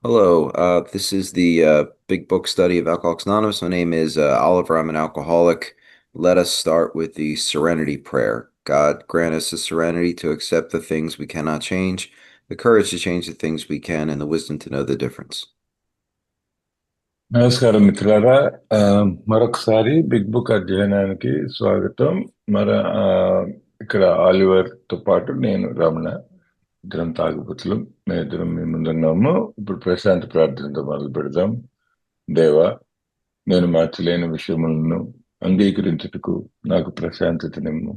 Hello, this is the Big Book Study of Alcoholics Anonymous. My name is Oliver. I'm an alcoholic. Let us start with the Serenity Prayer. God, grant us the serenity to accept the things we cannot change, the courage to change the things we can, and the wisdom to know the difference. నమస్కారం మిత్రులారా. ఆ, మరొకసారి big book అధ్యయనానికి స్వాగతం. మన ఆ, ఇక్కడ Oliver తో పాటు నేను రమణ, ఇద్దరం తాగుబోతులు. మేము ఇద్దరం మీ ముందున్నాము. ఇప్పుడు ప్రశాంతి ప్రార్థనతో మొదలు పెడదాం. దేవా, నేను మార్చలేని విషయములను అంగీకరించుటకు నాకు ప్రశాంతత నిమ్ము.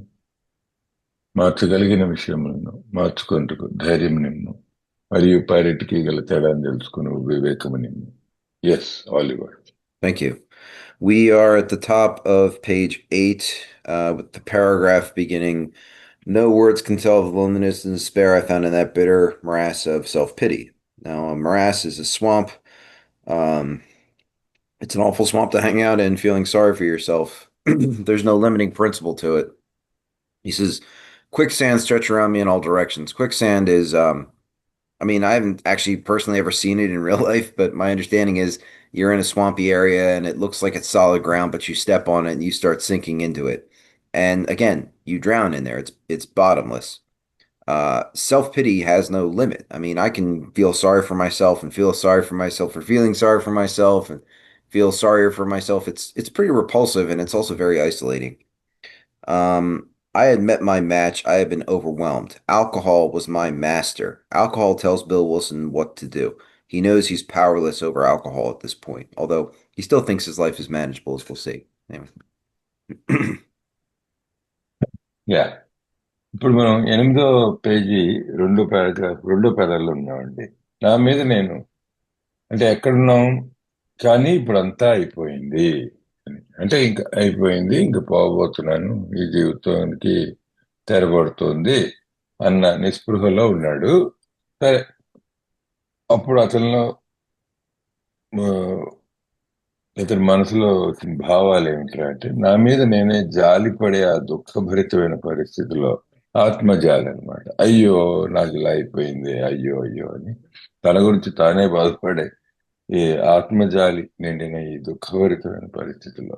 మార్చగలిగిన విషయములను మార్చుకొనుటకు ధైర్యం నిమ్ము. మరియు పైరెట్కి గల తేడాన్ని తెలుసుకుని వివేకము నిమ్ము. Yes, Oliver. Thank you. We are at the top of page 8 with the paragraph beginning, "No words can tell of the loneliness and despair I found in that bitter morass of self-pity." Now, a morass is a swamp. Um, It's an awful swamp to hang out in, feeling sorry for yourself. There's no limiting principle to it. He says, quicksand stretch around me in all directions. Quicksand is, I mean, I haven't actually personally ever seen it in real life, but my understanding is you're in a swampy area and it looks like it's solid ground, but you step on it and you start sinking into it. And again, you drown in there. It's bottomless. Self-pity has no limit. I mean, I can feel sorry for myself and feel sorry for myself for feeling sorry for myself and feel sorrier for myself. It's pretty repulsive and it's also very isolating. I had met my match. I had been overwhelmed. Alcohol was my master. Alcohol tells Bill Wilson what to do. He knows he's powerless over alcohol at this point, although he still thinks his life is manageable, as we'll see. Anyway. Yeah, ఇప్పుడు మనం 8వ page 2 paragraph 2 పేరాల్లో ఉన్నామండి. నా మీద నేను అంటే ఎక్కడున్నాం, కానీ ఇప్పుడు అంతా అయిపోయింది అని. అంటే ఇంకా అయిపోయింది, ఇంకా పోబోతున్నాను, ఈ జీవితానికి తెరబడుతోంది అన్న నిస్పృహలో ఉన్నాడు. సరే, అప్పుడు అతనిలో ఆ, ఇతని మనసులో వచ్చిన భావాలు ఏమిటంటే, అంటే నా మీద నేనే జాలిపడే ఆ దుఃఖభరితమైన పరిస్థితిలో ఆత్మజాలి అనమాట. అయ్యో, నాకు ఇలా అయిపోయింది, అయ్యో అయ్యో అని తన గురించి తానే బాధపడే ఈ ఆత్మజాలి నిండిన ఈ దుఃఖభరితమైన పరిస్థితిలో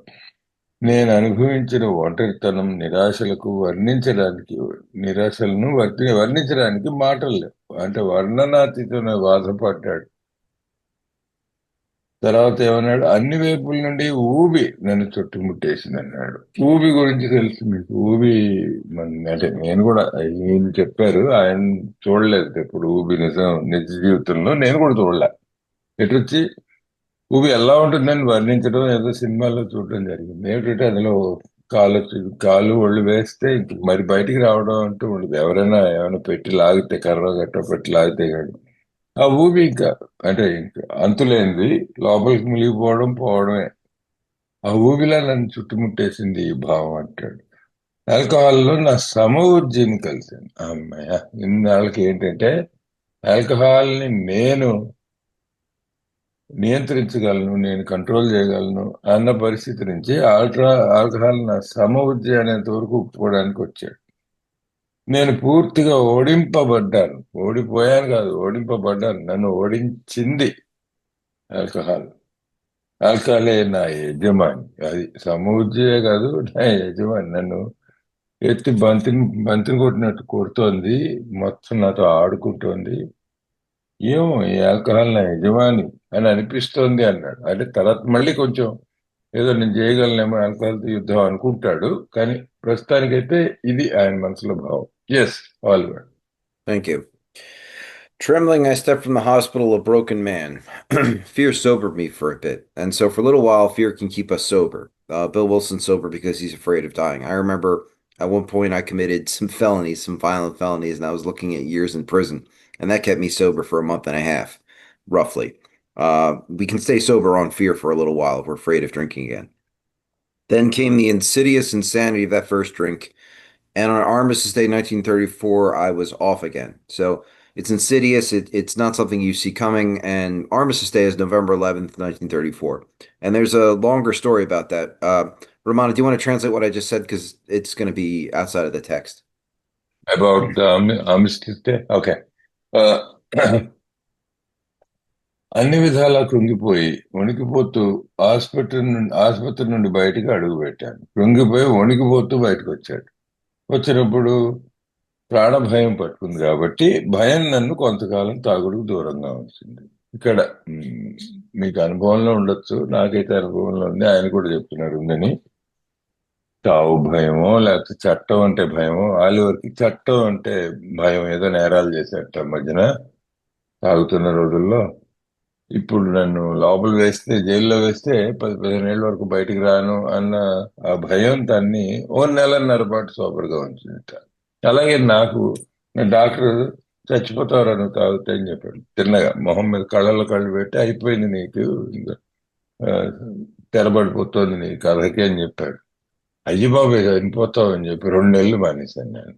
నేను అనుభవించిన ఒంటరితనం, నిరాశలను వర్ణించడానికి మాటలు లేవు. అంటే వర్ణనాతీతమైన బాధపడ్డాడు. తర్వాత ఏమన్నాడు, అన్ని వైపుల నుండి ఊబి నన్ను చుట్టుముట్టేసింది అన్నాడు. ఊబి గురించి తెలుసు మీకు. ఊబి అంటే నేను కూడా, ఈయన చెప్పారు, ఆయన చూడలేదు ఎప్పుడు ఊబి. నిజ జీవితంలో నేను కూడా చూడలే. ఎటొచ్చి ఊబి ఎలా ఉంటుందని వర్ణించడం ఏదో సినిమాలో చూడడం జరిగింది. ఏమిటంటే అందులో కాలు కాలు ఒళ్ళు వేస్తే ఇంక మరి బయటికి రావడం అంటూ ఉండదు. ఎవరైనా ఏమైనా పెట్టి లాగితే, కర్ర గట్ట పెట్టి లాగితే కాదు. ఆ ఊబి ఇంకా అంటే ఇంకా అంతులేనిది, లోపలికి మునిగిపోవడం పోవడమే. ఆ ఊబిలా నన్ను చుట్టుముట్టేసింది ఈ భావం అంటాడు. ఆల్కహాల్లో నా సమవుజ్జిని కలిశాను. అమ్మాయ, ఇన్నాళ్ళకి ఏంటంటే ఆల్కహాల్ని నేను నియంత్రించగలను, నేను కంట్రోల్ చేయగలను అన్న పరిస్థితి నుంచి ఆల్కహాల్ నా సమవుజ్జి అనేంత వరకు ఒప్పుకోవడానికి వచ్చాడు. నేను పూర్తిగా ఓడింపబడ్డాను. ఓడిపోయాను కాదు, ఓడింపబడ్డాను. నన్ను ఓడించింది ఆల్కహాల్. ఆల్కహాలే నా యజమాని. అది సమవుజ్జే కాదు, నా యజమాని. నన్ను ఎత్తి బంతిని కొట్టినట్టు కొడుతోంది, మొత్తం నాతో ఆడుకుంటోంది. ఏమో, ఈ ఆల్కహాల్ నా యజమాని అని అనిపిస్తోంది అన్నాడు. అంటే తర్వాత మళ్ళీ కొంచెం ఏదో నేను చేయగలనేమో ఆల్కహాల్తో యుద్ధం అనుకుంటాడు, కానీ ప్రస్తుతానికైతే ఇది ఆయన మనసులో భావం. Yes, Oliver. Thank you. Trembling, I stepped from the hospital a broken man. Fear sobered me for a bit, and so for a little while, fear can keep us sober. Bill Wilson's sober because he's afraid of dying. I remember at one point I committed some felonies, some violent felonies, and I was looking at years in prison, and that kept me sober for a month and a half, roughly. We can stay sober on fear for a little while if we're afraid of drinking again. Then came the insidious insanity of that first drink, and on Armistice Day 1934, I was off again. So it's insidious. It's not something you see coming. And Armistice Day is November 11th, 1934. And there's a longer story about that. Romana, do you want to translate what I just said? Because it's going to be outside of the text. About Armistice Day? Okay. అన్ని విధాలా కృంగిపోయి వణికిపోతూ ఆసుపత్రి నుండి బయటికి అడుగు పెట్టాను. కృంగిపోయి వణికిపోతూ బయటకు వచ్చాడు. వచ్చినప్పుడు ప్రాణ భయం పట్టుకుంది కాబట్టి భయం నన్ను కొంతకాలం తాగుడుకు దూరంగా ఉంచింది. ఇక్కడ మీకు అనుభవంలో ఉండొచ్చు, నాకైతే అనుభవంలో ఉంది, ఆయన కూడా చెప్తున్నారు ఉందని. చావు భయమో లేకపోతే చట్టం అంటే భయమో, ఆలివర్కి చట్టం అంటే భయం, ఏదో నేరాలు చేసేట మధ్యన తాగుతున్న రోజుల్లో. ఇప్పుడు నన్ను లోపల వేస్తే, జైల్లో వేస్తే 10-15 ఏళ్ళ వరకు బయటికి రాను అన్న ఆ భయం దాన్ని ఓ నెలన్నర పాటు సోబర్గా ఉంచింది. అలాగే నాకు డాక్టర్ చచ్చిపోతావురా నువ్వు తాగితే అని చెప్పాడు. తిన్నగా మొహం మీద కళ్ళలో కళ్ళు పెట్టి అయిపోయింది నీకు, ఇంకా, ఆ, తెరబడిపోతుంది నీ కథకి అని చెప్పాడు. అయ్యి బాబు చనిపోతావు అని చెప్పి 2 నెలలు మానేశాను నేను.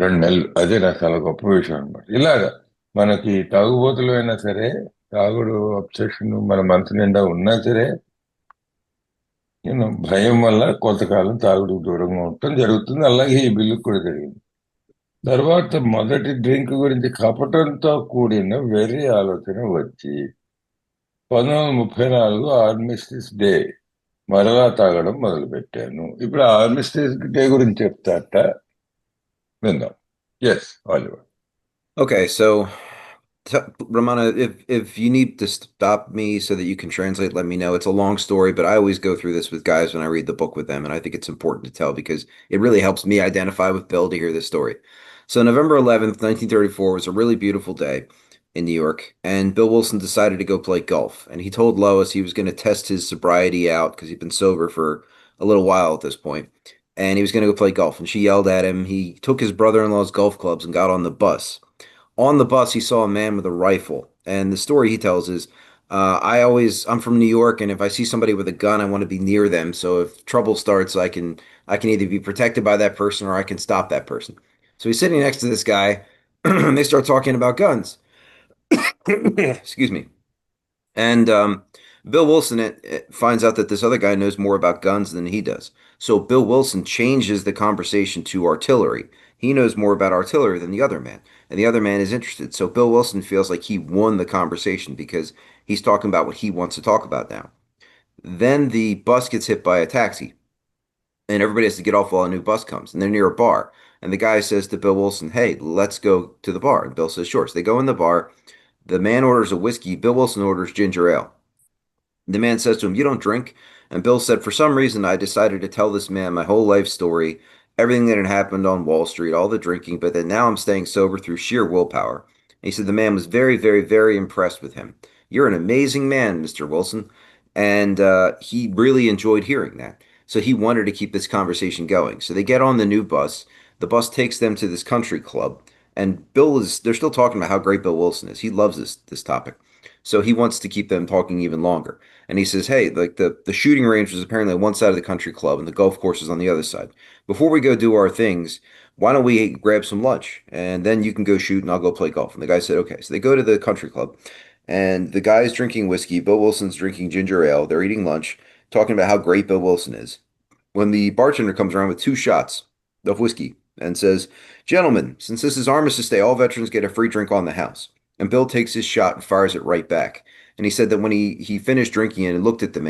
2 నెలలు, అదే నాకు చాలా గొప్ప విషయం అనమాట. ఇలాగా మనకి తాగుబోతులు అయినా సరే, తాగుడు అబ్సెషన్ మన మనసు నిండా ఉన్నా సరే, నేను భయం వల్ల కొంతకాలం తాగుడు దూరంగా ఉండటం జరుగుతుంది. అలాగే ఈ బిల్లు కూడా జరిగింది. తర్వాత మొదటి డ్రింక్ గురించి కపటంతో కూడిన వెర్రి ఆలోచన వచ్చి 1934 ఆర్మిస్టిస్ డే మరలా తాగడం మొదలు పెట్టాను. ఇప్పుడు ఆర్మిస్టిస్ డే గురించి చెప్తాట, విందాం. Yes, Oliver. Okay, so Ramana, if you need to stop me so that you can translate, let me know. It's a long story, but I always go through this with guys when I read the book with them, and I think it's important to tell because it really helps me identify with Bill to hear this story. So November 11th, 1934 was a really beautiful day in New York, and Bill Wilson decided to go play golf. And he told Lois he was going to test his sobriety out because he'd been sober for a little while at this point, and he was going to go play golf. And she yelled at him. He took his brother-in-law's golf clubs and got on the bus. On the bus, he saw a man with a rifle, and the story he tells is, I'm from New York, and if I see somebody with a gun, I want to be near them. So if trouble starts, I can either be protected by that person or I can stop that person. So he's sitting next to this guy, and they start talking about guns. Excuse me. And Bill Wilson finds out that this other guy knows more about guns than he does. So Bill Wilson changes the conversation to artillery. He knows more about artillery than the other man, and the other man is interested. So Bill Wilson feels like he won the conversation because he's talking about what he wants to talk about now. Then the bus gets hit by a taxi, and everybody has to get off while a new bus comes, and they're near a bar. And the guy says to Bill Wilson, "Hey, let's go to the bar." And Bill says, "Sure." So they go in the bar. The man orders a whiskey. Bill Wilson orders ginger ale. The man says to him, "You don't drink?" And Bill said, "For some reason, I decided to tell this man my whole life story, everything that had happened on Wall Street, all the drinking, but that now I'm staying sober through sheer willpower." And he said the man was very, very, very impressed with him. "You're an amazing man, Mr. Wilson." And he really enjoyed hearing that. So he wanted to keep this conversation going. So they get on the new bus. The bus takes them to this country club. And they're still talking about how great Bill Wilson is. He loves this topic. So he wants to keep them talking even longer. And he says, "Hey, like the shooting range was apparently on one side of the country club and the golf course is on the other side. Before we go do our things, why don't we grab some lunch? And then you can go shoot and I'll go play golf." And the guy said, "Okay." So they go to the country club and the guy's drinking whiskey. Bill Wilson's drinking ginger ale. They're eating lunch, talking about how great Bill Wilson is. When the bartender comes around with 2 shots of whiskey and says, "Gentlemen, since this is Armistice Day, all veterans get a free drink on the house." And Bill takes his shot and fires it right back. And he said that when he finished drinking it and looked at the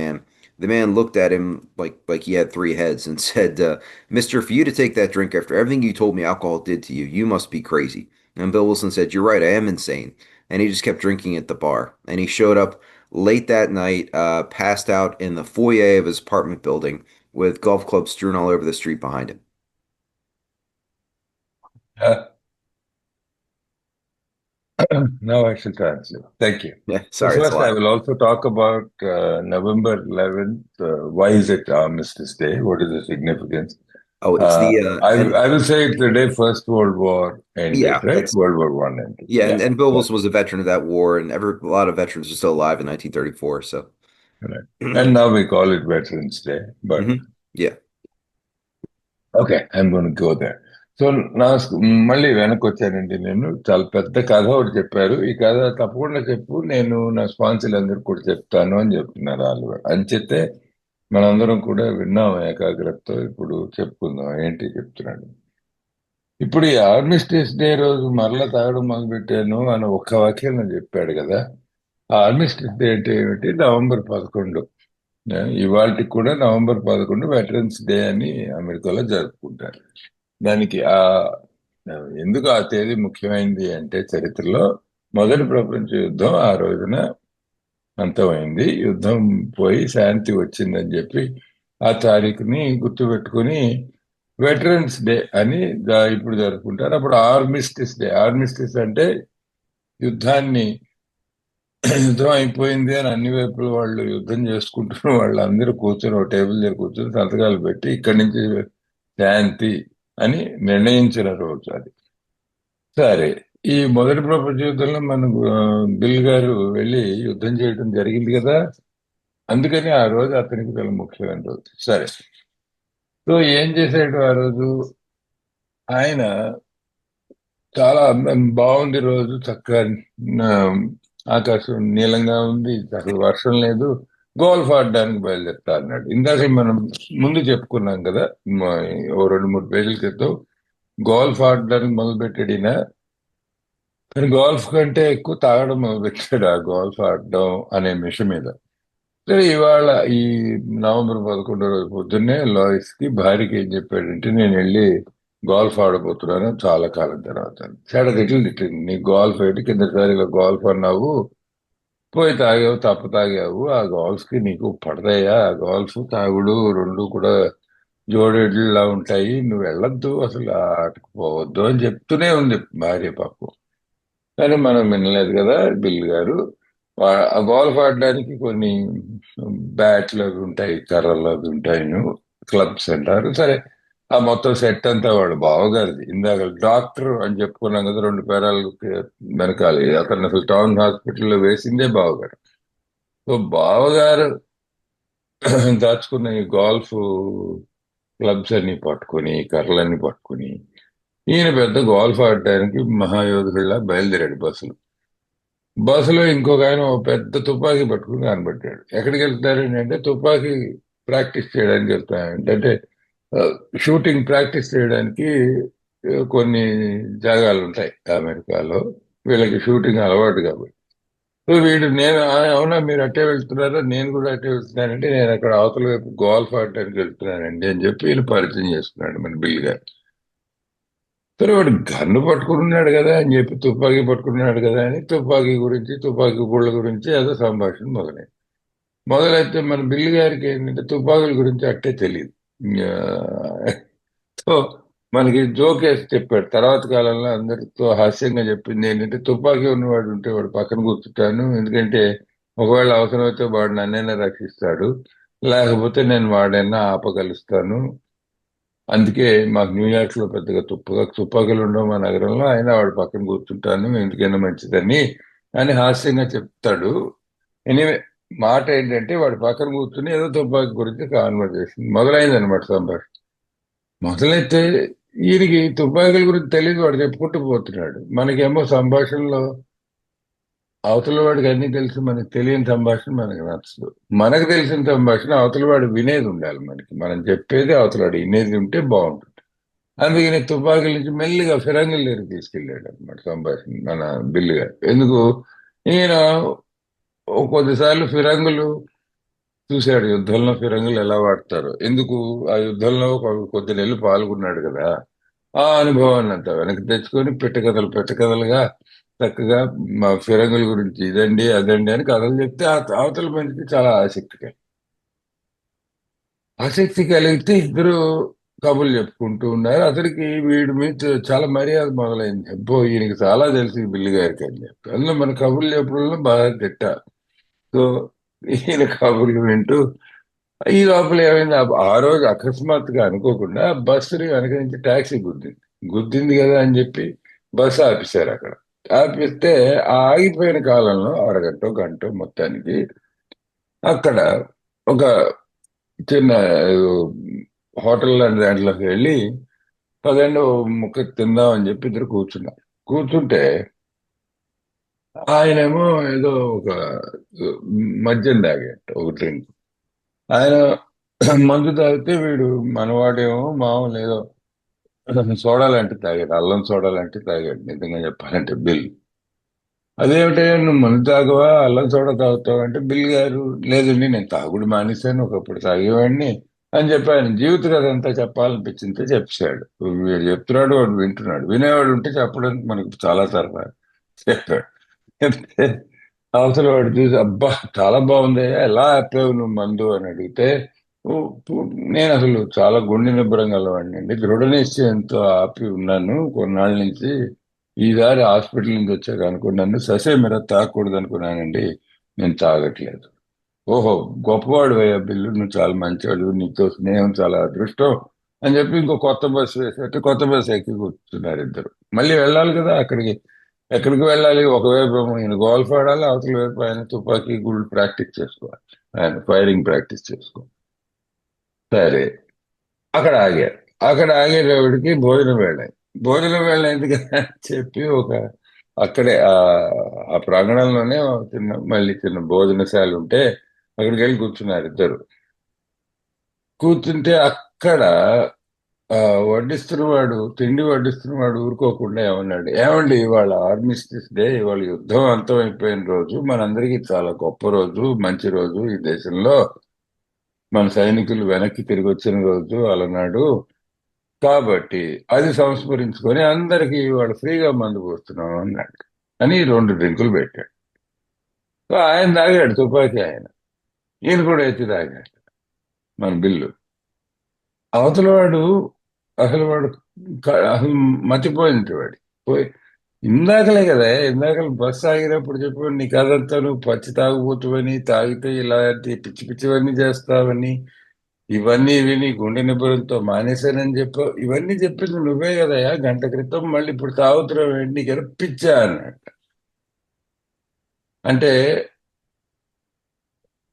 man looked at him like he had 3 heads and said, "Mister, for you to take that drink after everything you told me alcohol did to you, you must be crazy." And Bill Wilson said, "You're right, I am insane." And he just kept drinking at the bar. And he showed up late that night, passed out in the foyer of his apartment building with golf clubs strewn all over the street behind him. Uh, now I should answer. Thank you. Yeah, So sorry, it's a first, I lot. will also talk about November 11th. Why is it Armistice Day? What is the significance? Oh, it's the and I will say it's the day First World War ended, yeah, right? that's World War One ended. yeah, Yeah. and Bill So, Wilson was a veteran of that war, and a lot of veterans are still alive in 1934. So, right. And now we call it Veterans Day. But yeah. Okay, I'm gonna go there. So నా మళ్ళీ వెనక్కి వచ్చానండి. నేను చాలా పెద్ద కథ ఒకటి చెప్పారు. ఈ కథ తప్పకుండా చెప్పు, నేను నా స్పాన్సర్లందరికీ కూడా చెప్తాను అని చెప్తున్నారు వాళ్ళు. అంచేతే మనందరం కూడా విన్నాం ఏకాగ్రతతో. ఇప్పుడు చెప్పుకుందాం ఏంటి చెప్తున్నాడు. ఇప్పుడు ఈ ఆర్మిస్టిస్ డే రోజు మరలా తాగడం మొదలు పెట్టాను అని ఒక్క వాక్యం చెప్పాడు కదా. ఆ ఆర్మిస్టిస్ డే అంటే ఏమిటి? నవంబర్ 11. ఇవాళకి కూడా నవంబర్ 11 వెటరన్స్ డే అని అమెరికాలో జరుపుకుంటారు. దానికి ఎందుకు ఆ తేదీ ముఖ్యమైనది అంటే, చరిత్రలో మొదటి ప్రపంచ యుద్ధం ఆ రోజున అంతమైంది. యుద్ధం పోయి శాంతి వచ్చిందని చెప్పి ఆ తారీఖుని గుర్తుపెట్టుకుని వెటరన్స్ డే అని ఇప్పుడు జరుపుకుంటారు. అప్పుడు ఆర్మిస్టిస్ డే. ఆర్మిస్టిస్ అంటే యుద్ధాన్ని యుద్ధం అయిపోయింది అని అన్ని వైపుల వాళ్ళు యుద్ధం చేసుకుంటున్న వాళ్ళందరూ కూర్చొని ఒక టేబుల్ దగ్గర కూర్చొని సంతకాలు పెట్టి ఇక్కడి నుంచి శాంతి అని నిర్ణయించిన రోజు అది. సరే, ఈ మొదటి ప్రపంచ యుద్ధంలో మనకు బిల్ గారు వెళ్ళి యుద్ధం చేయడం జరిగింది కదా. అందుకని ఆ రోజు అతనికి చాలా ముఖ్యమైన రోజు. సరే, సో ఏం చేశాడు ఆ రోజు? ఆయన చాలా బాగుంది రోజు, చక్కగా ఆ, ఆకాశం నీలంగా ఉంది, అసలు వర్షం లేదు, గోల్ఫ్ ఆడడానికి బయలుదేరుతా అన్నాడు. ఇందాక మనం ముందు చెప్పుకున్నాం కదా, ఓ 2-3 పేజీల క్రితం గోల్ఫ్ ఆడడానికి మొదలుపెట్టాడు ఈయన. కానీ గోల్ఫ్ కంటే ఎక్కువ తాగడం మొదలుపెట్టాడు ఆ గోల్ఫ్ ఆడడం అనే విషయం మీద. సరే, ఇవాళ ఈ నవంబర్ 11 రోజు పొద్దున్నే లాయిస్ కి భార్యకి ఏం చెప్పాడంటే, నేను వెళ్ళి గోల్ఫ్ ఆడబోతున్నాను చాలా కాలం తర్వాత. తిట్టింది, నీ గోల్ఫ్ ఏంటి, కిందసారిగా గోల్ఫ్ అన్నావు, పోయి తాగావు, తప్ప తాగావు, ఆ గోల్ఫ్ కి నీకు పడతాయా? ఆ గోల్ఫ్ తాగుడు రెండు కూడా జోడెడ్లా ఉంటాయి, నువ్వు వెళ్ళొద్దు, అసలు ఆ ఆటకు పోవద్దు అని చెప్తూనే ఉంది భార్య పాపం. కానీ మనం వినలేదు కదా బిల్ గారు. ఆ గోల్ఫ్ ఆడడానికి కొన్ని బ్యాట్లు అవి ఉంటాయి, కర్రలు అవి ఉంటాయి, క్లబ్స్ అంటారు. సరే, ఆ మొత్తం సెట్ అంతా వాడు బావగారిది. ఇందాక డాక్టర్ అని చెప్పుకున్నాం కదా, 2 పేరాలు వెనకాలి, అతను అసలు టౌన్ హాస్పిటల్లో వేసిందే బావగారు. సో బావగారు దాచుకున్న ఈ గోల్ఫ్ క్లబ్స్ అన్ని పట్టుకొని, కర్రలన్నీ పట్టుకొని, ఈయన పెద్ద గోల్ఫ్ ఆడడానికి మహాయోధుడిలా బయలుదేరాడు బస్సులో ఇంకొక ఆయన ఓ పెద్ద తుపాకీ పట్టుకుని కనబట్టాడు. ఎక్కడికి వెళ్తారండి అంటే, తుపాకీ ప్రాక్టీస్ చేయడానికి వెళ్తానంటే, అంటే షూటింగ్ ప్రాక్టీస్ చేయడానికి కొన్ని జాగాలు ఉంటాయి అమెరికాలో. వీళ్ళకి షూటింగ్ అలవాటు కాబట్టి. సో వీడు, నేను అవునా మీరు అట్టే వెళ్తున్నారా, నేను కూడా అట్టే వెళ్తున్నానంటే, నేను అక్కడ అవతల వైపు గోల్ఫ్ ఆడడానికి వెళ్తున్నానండి అని చెప్పి వీళ్ళు పరిచయం చేసుకున్నాడు మన బిల్ గారు. సరే, వాడు గన్ను పట్టుకున్నాడు కదా అని చెప్పి, తుపాకీ పట్టుకున్నాడు కదా అని తుపాకీ గురించి, తుపాకీ గుళ్ళ గురించి ఏదో సంభాషణ మొదలైతే మన బిల్లు గారికి ఏంటంటే తుపాకుల గురించి అట్టే తెలియదు. సో మనకి జోక్ వేసి చెప్పాడు. తర్వాత కాలంలో అందరితో హాస్యంగా చెప్పింది ఏంటంటే, తుపాకీ ఉన్నవాడు ఉంటే వాడు పక్కన కూర్చుంటాను, ఎందుకంటే ఒకవేళ అవసరమైతే వాడు నన్నైనా రక్షిస్తాడు, లేకపోతే నేను వాడైనా ఆపగలుస్తాను. అందుకే మాకు న్యూయార్క్ లో పెద్దగా తుపాకులు ఉండవు మా నగరంలో, అయినా వాడు పక్కన కూర్చుంటాను, ఎందుకైనా మంచిదని అని హాస్యంగా చెప్తాడు. ఎనీవే, మాట ఏంటంటే వాడు పక్కన కూర్చుని ఏదో తుపాకీ గురించి కాన్వర్జేషన్ మొదలైంది అనమాట, సంభాషణ. మొదలైతే ఈయనకి తుపాకీల గురించి తెలియదు, వాడు చెప్పుకుంటూ పోతున్నాడు. మనకేమో సంభాషణలో అవతల వాడికి అన్ని తెలిసి మనకి తెలియని సంభాషణ మనకు నచ్చదు. మనకు తెలిసిన సంభాషణ అవతల వాడు వినేది ఉండాలి. మనం చెప్పేది అవతల వాడు వినేది ఉంటే బాగుంటుంది. అందుకని తుపాకీల నుంచి మెల్లిగా ఫిరంగుల దగ్గరికి తీసుకెళ్ళాడు అనమాట సంభాషణ మన బిల్లు గారు. ఎందుకు? ఈయన కొద్దిసార్లు ఫిరంగులు చూశాడు, యుద్ధంలో ఫిరంగులు ఎలా వాడతారు. ఎందుకు? ఆ యుద్ధంలో కొద్ది నెలలు పాల్గొన్నాడు కదా. ఆ అనుభవాన్ని అంతా వెనక్కి తెచ్చుకొని పెట్టకథలుగా చక్కగా మా ఫిరంగుల గురించి ఇదండి అదండి అని కథలు చెప్తే అవతల మనిషికి చాలా ఆసక్తి కలిగితే ఇద్దరు కబుర్లు చెప్పుకుంటూ ఉన్నారు. అతనికి వీడి మీద చాలా మర్యాద మొదలైంది. అబ్బో, ఈయనకి చాలా తెలిసి బిల్లు గారికి అని చెప్పి, అందులో మన కబుర్లు చెప్పడంలో బాగా తిట్ట. సో ఈయన కబుర్లు వింటూ ఈ లోపల ఏమైంది, ఆ రోజు అకస్మాత్తుగా అనుకోకుండా బస్సుని వెనక నుంచి టాక్సీ గుద్దింది కదా అని చెప్పి బస్సు ఆపేశారు అక్కడ. ఆపిస్తే ఆ ఆగిపోయిన కాలంలో అరగంట గంట మొత్తానికి అక్కడ ఒక చిన్న హోటల్ లాంటి దాంట్లోకి వెళ్ళి, పదండి ఓ ముక్క తిందాం అని చెప్పి ఇద్దరు కూర్చుంటే ఆయనేమో ఏదో ఒక మద్యం తాగాట, ఒక డ్రింక్. ఆయన మందు తాగితే వీడు మనవాడేమో మామూలు ఏదో అతను సోడా లాంటి తాగాడు, అల్లం సోడా లాంటి తాగాడు నిజంగా చెప్పాలంటే బిల్. అదేమిటే నువ్వు మందు తాగవా, అల్లం సోడా తాగుతావా అంటే, బిల్ గారు లేదండి నేను తాగుడు మానేశాను, ఒకప్పుడు తాగేవాడిని అని చెప్పాను. జీవిత కథ అంతా చెప్పాలనిపించింది చెప్పాడు. వీడు చెప్తున్నాడు, వాడు వింటున్నాడు. వినేవాడు ఉంటే చెప్పడానికి మనకు చాలా సరదా. చెప్పాడు. చెప్తే అవతల వాడు చూసి అబ్బా చాలా బాగుంది, ఎలా ఆపావు నువ్వు మందు అని అడిగితే, "ఓ, నేను అసలు చాలా గుండె నిబ్బరం గలవాడిని అండి, దృఢ నిశ్చయంతో ఆపి ఉన్నాను కొన్నాళ్ళ నుంచి. ఈసారి హాస్పిటల్ నుంచి వచ్చాక అనుకున్నాను ససే మిర తాగకూడదు అనుకున్నానండి, నేను తాగట్లేదు. ఓహో, గొప్పవాడు అయ్యా బిల్లు, నువ్వు చాలా మంచివాడు, నీతో స్నేహం చాలా అదృష్టం అని చెప్పి ఇంకో కొత్త బస్సు వేసేట్టు కొత్త బస్సు ఎక్కి కూర్చున్నారు ఇద్దరు. మళ్ళీ వెళ్ళాలి కదా అక్కడికి. ఎక్కడికి వెళ్ళాలి, ఒకవైపు ఏమో ఈయన గోల్ఫ్ ఆడాలి, అవతల వైపు ఆయన తుపాకీ గుళ్ళు ప్రాక్టీస్ చేసుకోవాలి, ఆయన ఫైరింగ్ ప్రాక్టీస్ చేసుకోవాలి. సరే, అక్కడ ఆగారు. అక్కడ ఆగేటప్పటికి భోజనం వేళ అయింది. భోజనం వేళ అయింది కదా అని చెప్పి అక్కడే ఆ ప్రాంగణంలోనే మళ్ళీ చిన్న భోజనశాల ఉంటే అక్కడికి వెళ్ళి కూర్చున్నారు ఇద్దరు. కూర్చుంటే అక్కడ ఆ వడ్డిస్తున్నవాడు, తిండి వడ్డిస్తున్నవాడు ఊరుకోకుండా ఏమన్నాడు, ఏమండి ఇవాళ ఆర్మిస్టిస్ డే, ఇవాళ యుద్ధం అంతమైపోయిన రోజు, మనందరికీ చాలా గొప్ప రోజు, మంచి రోజు, ఈ దేశంలో మన సైనికులు వెనక్కి తిరిగి వచ్చిన రోజు అలనాడు, కాబట్టి అది సంస్మరించుకొని అందరికీ ఇవాళ ఫ్రీగా మందు పోస్తున్నాం అన్నాడు. అని 2 డ్రింకులు పెట్టాడు. సో ఆయన తాగాడు తుపాకీ ఆయన. ఈయన కూడా ఎత్తి తాగాడు మన బిల్లు. అవతల వాడు అసలు అసలు మతిపోయింది వాడి. పోయి ఇందాకలే కదా, ఇందాకలు బస్సు ఆగినప్పుడు చెప్పు నీ కథంతా నువ్వు పచ్చి తాగుబోతువని, తాగితే ఇలాంటి పిచ్చి పిచ్చివన్నీ చేస్తావని, ఇవన్నీ విని గుండె నిబ్బరంతో మానేశానని చెప్పావు. ఇవన్నీ చెప్పింది నువ్వే కదయా గంట క్రితం, మళ్ళీ ఇప్పుడు తాగుతున్నావు ఏంటి, నీకు పిచ్చా అన్నాడు. అంటే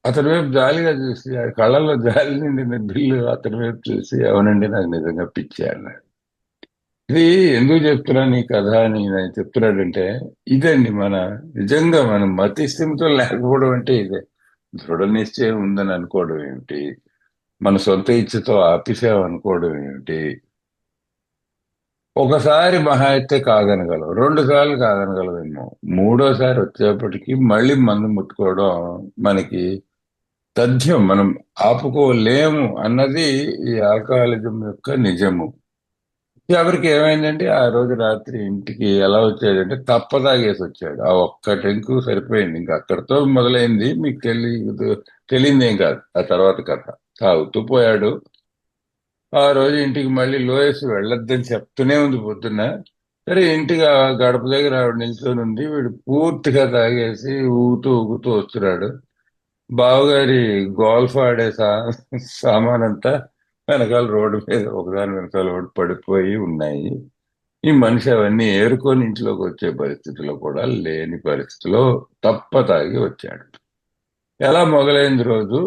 అతని వైపు జాలిగా చూసి, ఆ కళ్ళల్లో జాలి నిండిన బిల్లు అతని వైపు చూసి, అవునండి నాకు నిజంగా పిచ్చా అన్నాడు. ఇది ఎందుకు చెప్తున్నాను ఈ కథ అని నేను చెప్తున్నాడంటే, ఇదండి నిజంగా మనం మతి స్థిమితం లేకపోవడం అంటే ఇదే. దృఢ నిశ్చయం ఉందని అనుకోవడం ఏమిటి, మన సొంత ఇచ్చతో ఆపిసాం అనుకోవడం ఏమిటి, ఒకసారి మహా అయితే కాదనగలం, 2 సార్లు కాదనగలమేమో, మూడోసారి వచ్చేప్పటికి మళ్ళీ మందు ముట్టుకోవడం మనకి తథ్యం, మనం ఆపుకోలేము అన్నది ఈ ఆల్కహాలిజం యొక్క నిజము. ఎవరికి ఏమైందంటే ఆ రోజు రాత్రి ఇంటికి ఎలా వచ్చాడంటే తప్పదాగేసి వచ్చాడు. ఆ ఒక్క డ్రింకు సరిపోయింది, ఇంకా అక్కడితో మొదలైంది. మీకు తెలియదు ఏం కాదు ఆ తర్వాత కథ. తాగుతూ పోయాడు. ఆ రోజు ఇంటికి మళ్ళీ లోయస్ వెళ్ళొద్దని చెప్తూనే ఉంది పొద్దున్న. సరే, ఇంటికి ఆ గడప దగ్గర ఆవిడ నిల్చొని ఉంది, వీడు పూర్తిగా తాగేసి ఊగుతూ వస్తున్నాడు. బావగారి గోల్ఫ్ ఆడే సామానంతా వెనకాల రోడ్డు మీద ఒకదాని వెనకాల ఒకటి పడిపోయి ఉన్నాయి. ఈ మనిషి అవన్నీ ఏరుకొని ఇంట్లోకి వచ్చే పరిస్థితిలో కూడా లేని పరిస్థితిలో తాగి వచ్చాడు. ఎలా మొదలైంది రోజు,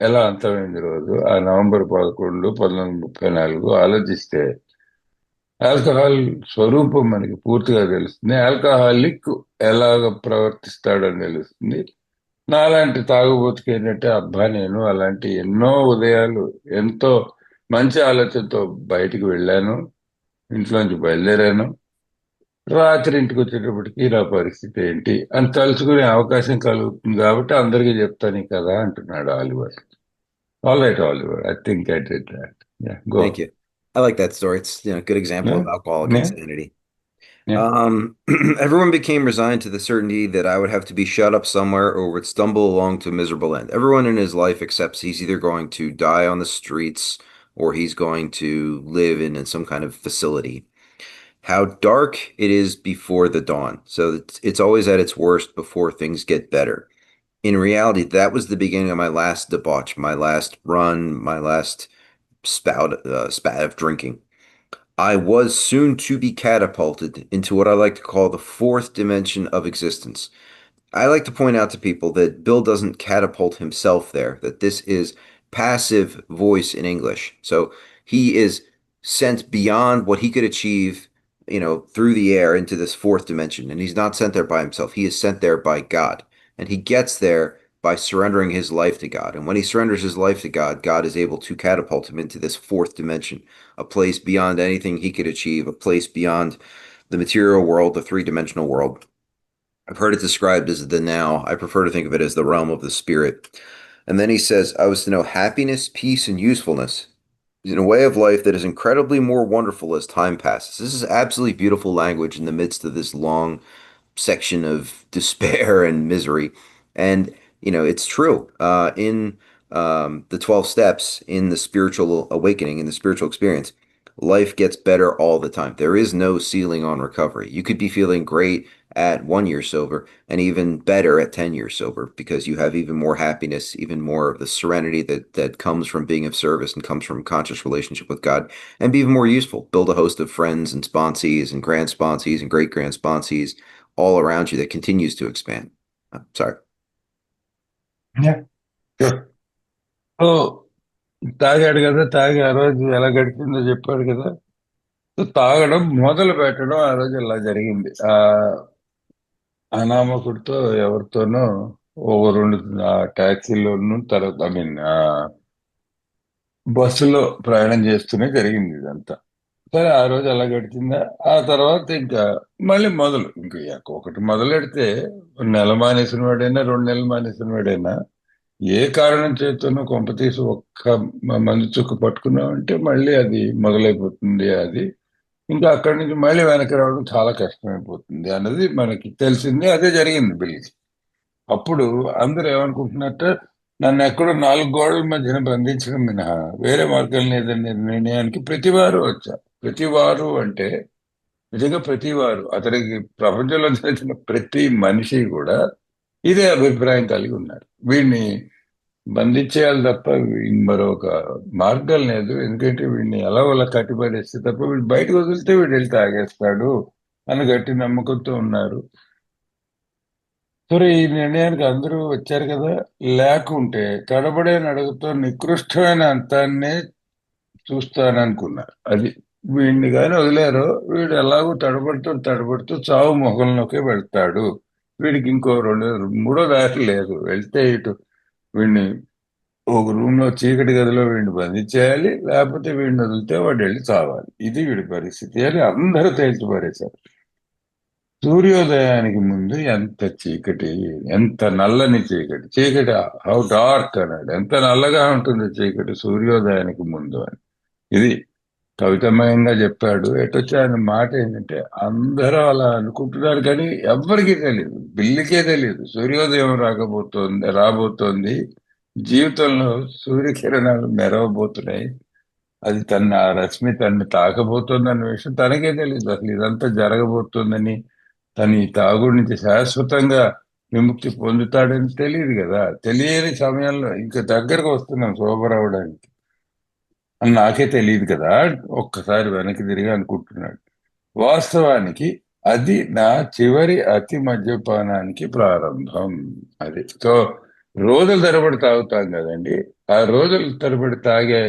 ఎలా అంతమైంది రోజు, ఆ నవంబర్ 11, 1934 ఆలోచిస్తే ఆల్కహాల్ స్వరూపం మనకి పూర్తిగా తెలుస్తుంది. ఆల్కహాలిక్ ఎలాగ ప్రవర్తిస్తాడని తెలుస్తుంది. నాలాంటి తాగుబోతుకి ఏంటంటే, అబ్బా నేను అలాంటి ఎన్నో ఉదయాలు ఎంతో మంచి ఆలోచనతో బయటికి వెళ్ళాను, ఇంట్లోంచి బయలుదేరాను, రాత్రి ఇంటికి వచ్చేటప్పటికి నా పరిస్థితి ఏంటి అని తలుచుకునే అవకాశం కలుగుతుంది కాబట్టి అందరికీ చెప్తాను కదా అంటున్నాడు Oliver. All right Oliver, I think I did that. Yeah, go. Thank you. I like that story. It's, a good example Yeah, of alcoholic yeah, insanity. yeah. Everyone became resigned to the certainty that I would have to be shut up somewhere or would stumble along to a miserable end. Everyone in his life accepts he's either going to die on the streets or he's going to live in some kind of facility. How dark it is before the dawn. So it's always at its worst before things get better. In reality, that was the beginning of my last debauch, my last run, my last spat of drinking. I was soon to be catapulted into what I like to call the fourth dimension of existence. I like to point out to people that Bill doesn't catapult himself there, that this is passive voice in English. So he is sent beyond what he could achieve, through the air into this fourth dimension. And he's not sent there by himself. He is sent there by God. And he gets there by surrendering his life to God. And when he surrenders his life to God, God is able to catapult him into this fourth dimension, a place beyond anything he could achieve, a place beyond the material world, the three-dimensional world. I've heard it described as the now. I prefer to think of it as the realm of the spirit. And then he says, I was to know happiness, peace, and usefulness in a way of life that is incredibly more wonderful as time passes. This is absolutely beautiful language in the midst of this long section of despair and misery. And, it's true. In the 12 steps in the spiritual awakening, in the spiritual experience, life gets better all the time. There is no ceiling on recovery. You could be feeling great at 1 year sober and even better at 10 years sober because you have even more happiness, even more of the serenity that comes from being of service and comes from conscious relationship with God, and be even more useful. Build a host of friends and sponsees and grand sponsees and great grand sponsees all around you that continues to expand. Sorry. Yeah. Sure. So తాగాడు కదా, తాగి ఆ రోజు ఎలా గడిచిందో చెప్పాడు కదా. So తాగడం మొదలు పెట్టడం ఆ రోజు ఇలా జరిగింది. అనామకుడితో ఎవరితోనో ఓ రెండు టాక్సీలోను, తర్వాత బస్సులో ప్రయాణం చేస్తూనే జరిగింది ఇదంతా. సరే ఆ రోజు అలా గడిచిందా. ఆ తర్వాత ఇంకా మళ్ళీ మొదలు ఇంకా ఒకటి మొదలెడితే నెల మానేసిన వాడైనా 2 నెలలు మానేసిన వాడైనా ఏ కారణం చేతనో కొంపతీసి ఒక్క మందు చుక్క పట్టుకున్నామంటే మళ్ళీ అది మొదలైపోతుంది. అది ఇంకా అక్కడి నుంచి మళ్ళీ వెనక్కి రావడం చాలా కష్టమైపోతుంది అన్నది మనకి తెలిసింది. అదే జరిగింది బిల్లికి. అప్పుడు అందరూ ఏమనుకుంటున్నట్టు, నన్ను ఎక్కడో 4 గోడల మధ్యన బంధించడం మినహా వేరే మార్గం లేదనే నిర్ణయానికి ప్రతివారు వచ్చారు. ప్రతివారు అంటే నిజంగా ప్రతివారు, అతనికి ప్రపంచంలో తెలిసిన ప్రతి మనిషి కూడా ఇదే అభిప్రాయం కలిగి ఉన్నారు. వీడిని బంధించేయాలి తప్ప మరొక మార్గం లేదు. ఎందుకంటే వీడిని ఎలా వాళ్ళ కట్టిపడేస్తే తప్ప వీడు బయటకు వదిలితే వీడు వెళ్ళి తాగేస్తాడు అని గట్టి నమ్మకంతో ఉన్నారు. సరే, ఈ నిర్ణయానికి అందరూ వచ్చారు కదా. లేకుంటే తడబడే నడుగుతో నికృష్టమైన అంతాన్నే చూస్తాననుకున్నారు. అది వీడిని కానీ వదిలేరు, వీడు ఎలాగో తడబడుతూ తడబడుతూ చావు మొహంలోకి వెళ్తాడు. వీడికి ఇంకో మూడో దారి లేదు. వెళ్తే ఇటు వీడిని ఒక రూమ్ లో చీకటి గదిలో వీడిని బంధించేయాలి, లేకపోతే వీడిని వదిలితే వాడు వెళ్ళి చావాలి. ఇది వీడి పరిస్థితి అని అందరూ తేల్చిపారేశారు. సూర్యోదయానికి ముందు ఎంత చీకటి, ఎంత నల్లని చీకటి. చీకటి హౌ డార్క్ అన్నాడు. ఎంత నల్లగా ఉంటుంది చీకటి సూర్యోదయానికి ముందు అని. ఇది కవితమయంగా చెప్పాడు. ఎటొచ్చి ఆయన మాట ఏంటంటే అందరూ అలా అనుకుంటున్నారు కానీ ఎవ్వరికీ తెలియదు, బిల్లుకే తెలియదు సూర్యోదయం రాబోతోంది. జీవితంలో సూర్యకిరణాలు మెరవబోతున్నాయి. అది ఆ రశ్మి తన్ని తాకబోతోంది అన్న విషయం తనకే తెలియదు. అసలు ఇదంతా జరగబోతోందని, తను ఈ తాగుడు నుంచి శాశ్వతంగా విముక్తి పొందుతాడని తెలియదు కదా. తెలియని సమయంలో ఇంకా దగ్గరకు వస్తున్నాం సోబర్ అవడానికి అని నాకే తెలియదు కదా. ఒక్కసారి వెనక్కి తిరిగి అనుకుంటున్నాడు. వాస్తవానికి అది నా చివరి అతి మద్యపానానికి ప్రారంభం. అది సో రోజుల తరబడి తాగుతాం కదండి. ఆ రోజుల తరబడి తాగే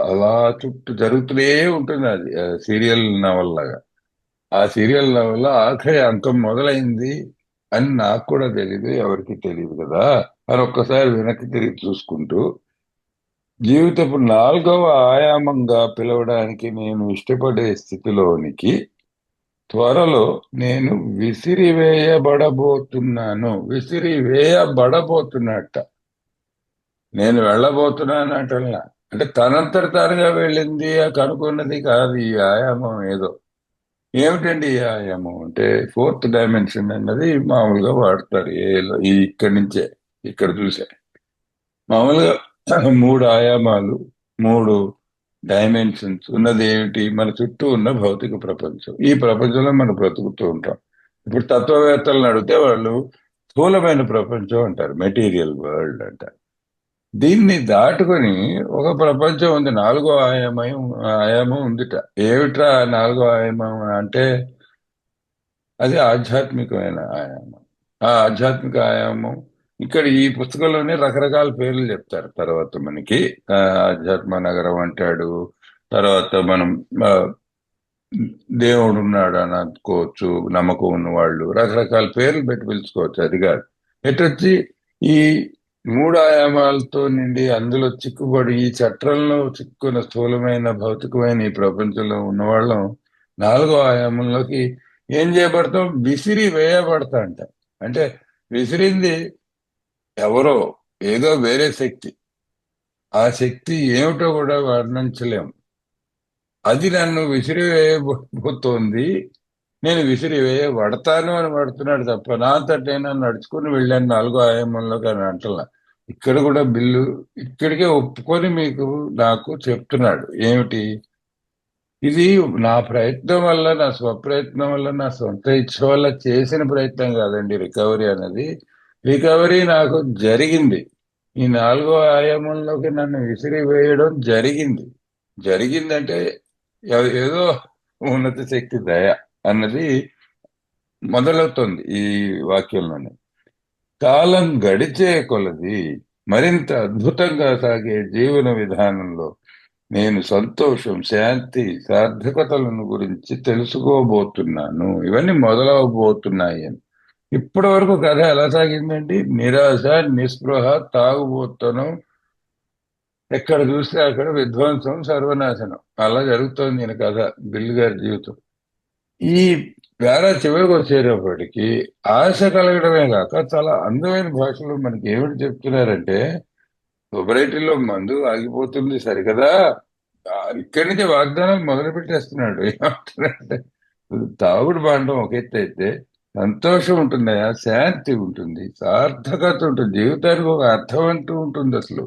అలా చుట్టూ జరుగుతూనే ఉంటుంది. అది సీరియల్ నవల్ లాగా. ఆ సీరియల్ నవల్ ఆఖరి అంకం మొదలైంది అని నాకు కూడా తెలీదు, ఎవరికి తెలియదు కదా అని ఒక్కసారి వెనక్కి తిరిగి చూసుకుంటూ, జీవితపు 4వ ఆయామంగా పిలవడానికి నేను ఇష్టపడే స్థితిలోనికి త్వరలో నేను విసిరివేయబడబోతున్నట్ట. నేను వెళ్ళబోతున్నానంటల్లా. అంటే తనంతట తానుగా వెళ్ళింది కనుక్కున్నది కాదు ఈ ఆయామం. ఏదో ఏమిటండి ఈ ఆయామం అంటే 4th డైమెన్షన్ అన్నది మామూలుగా వాడతారు. ఇక్కడి నుంచే ఇక్కడ చూసే మామూలుగా 3 ఆయామాలు, 3 డైమెన్షన్స్ ఉన్నది ఏమిటి? మన చుట్టూ ఉన్న భౌతిక ప్రపంచం. ఈ ప్రపంచంలో మనం బ్రతుకుతూ ఉంటాం. ఇప్పుడు తత్వవేత్తలను అడిగితే వాళ్ళు స్థూలమైన ప్రపంచం అంటారు, మెటీరియల్ వరల్డ్ అంటారు. దీన్ని దాటుకొని ఒక ప్రపంచం ఉంది, 4వ ఆయామం ఉందిట. ఏమిట్రా 4వ ఆయామం అంటే అది ఆధ్యాత్మికమైన ఆయామం. ఆ ఆధ్యాత్మిక ఆయామం ఇక్కడ ఈ పుస్తకంలోనే రకరకాల పేర్లు చెప్తారు. తర్వాత మనకి ఆధ్యాత్మ నగరం అంటాడు. తర్వాత మనం దేవుడు ఉన్నాడు అని అనుకోవచ్చు. నమ్మకం ఉన్న వాళ్ళు రకరకాల పేర్లు పెట్టి పిలుచుకోవచ్చు. అది కాదు, ఎటొచ్చి ఈ మూడు ఆయామాలతో నిండి అందులో చిక్కుబడి ఈ చట్రంలో చిక్కుకున్న స్థూలమైన భౌతికమైన ఈ ప్రపంచంలో ఉన్నవాళ్ళం నాలుగో ఆయామంలోకి ఏం చేయబడతాం? విసిరి వేయబడతా అంట. అంటే విసిరింది ఎవరో, ఏదో వేరే శక్తి. ఆ శక్తి ఏమిటో కూడా వర్ణించలేం. అది నన్ను విసిరివేయబోతోంది, నేను విసిరివేయబడతాను అని పడుతున్నాడు తప్ప నా అంతట నేను నడుచుకుని వెళ్ళాను నాలుగో ఆయామంలో కానీ అంటలా. ఇక్కడ కూడా బిల్లు ఇక్కడికే ఒప్పుకొని మీకు నాకు చెప్తున్నాడు ఏమిటి, ఇది నా ప్రయత్నం వల్ల, నా స్వప్రయత్నం వల్ల, నా సొంత ఇచ్చ వల్ల చేసిన ప్రయత్నం కాదండి రికవరీ అనేది. రికవరీ నాకు జరిగింది. ఈ నాలుగో ఆయామంలోకి నన్ను విసిరివేయడం జరిగింది. జరిగిందంటే ఏదో ఉన్నత శక్తి దయ అన్నది మొదలవుతుంది ఈ వాక్యంలోనే. కాలం గడిచే కొలది మరింత అద్భుతంగా సాగే జీవన విధానంలో నేను సంతోషం, శాంతి, సార్థకతలను గురించి తెలుసుకోబోతున్నాను. ఇవన్నీ మొదలవబోతున్నాయి అని. ఇప్పటి వరకు కథ ఎలా సాగిందండి? నిరాశ, నిస్పృహ, తాగుబోతనం, ఎక్కడ చూస్తే అక్కడ విధ్వంసం, సర్వనాశనం, అలా జరుగుతోంది ఈయన కథ, బిల్లు గారి జీవితం. ఈ పేర చివరికి వచ్చేటప్పటికి ఆశ కలగడమే కాక చాలా అందమైన భాషలో మనకి ఏమిటి చెప్తున్నారంటే, సొబరైటీలో మందు ఆగిపోతుంది సరికదా, ఇక్కడి నుంచి వాగ్దానాలు మొదలు పెట్టేస్తున్నాడు. ఏమంటున్నాడంటే, తాగుడు బాండం ఒక ఎత్తు అయితే సంతోషం ఉంటుందయా, శాంతి ఉంటుంది, సార్థకత ఉంటుంది, జీవితానికి ఒక అర్థం అంటూ ఉంటుంది. అసలు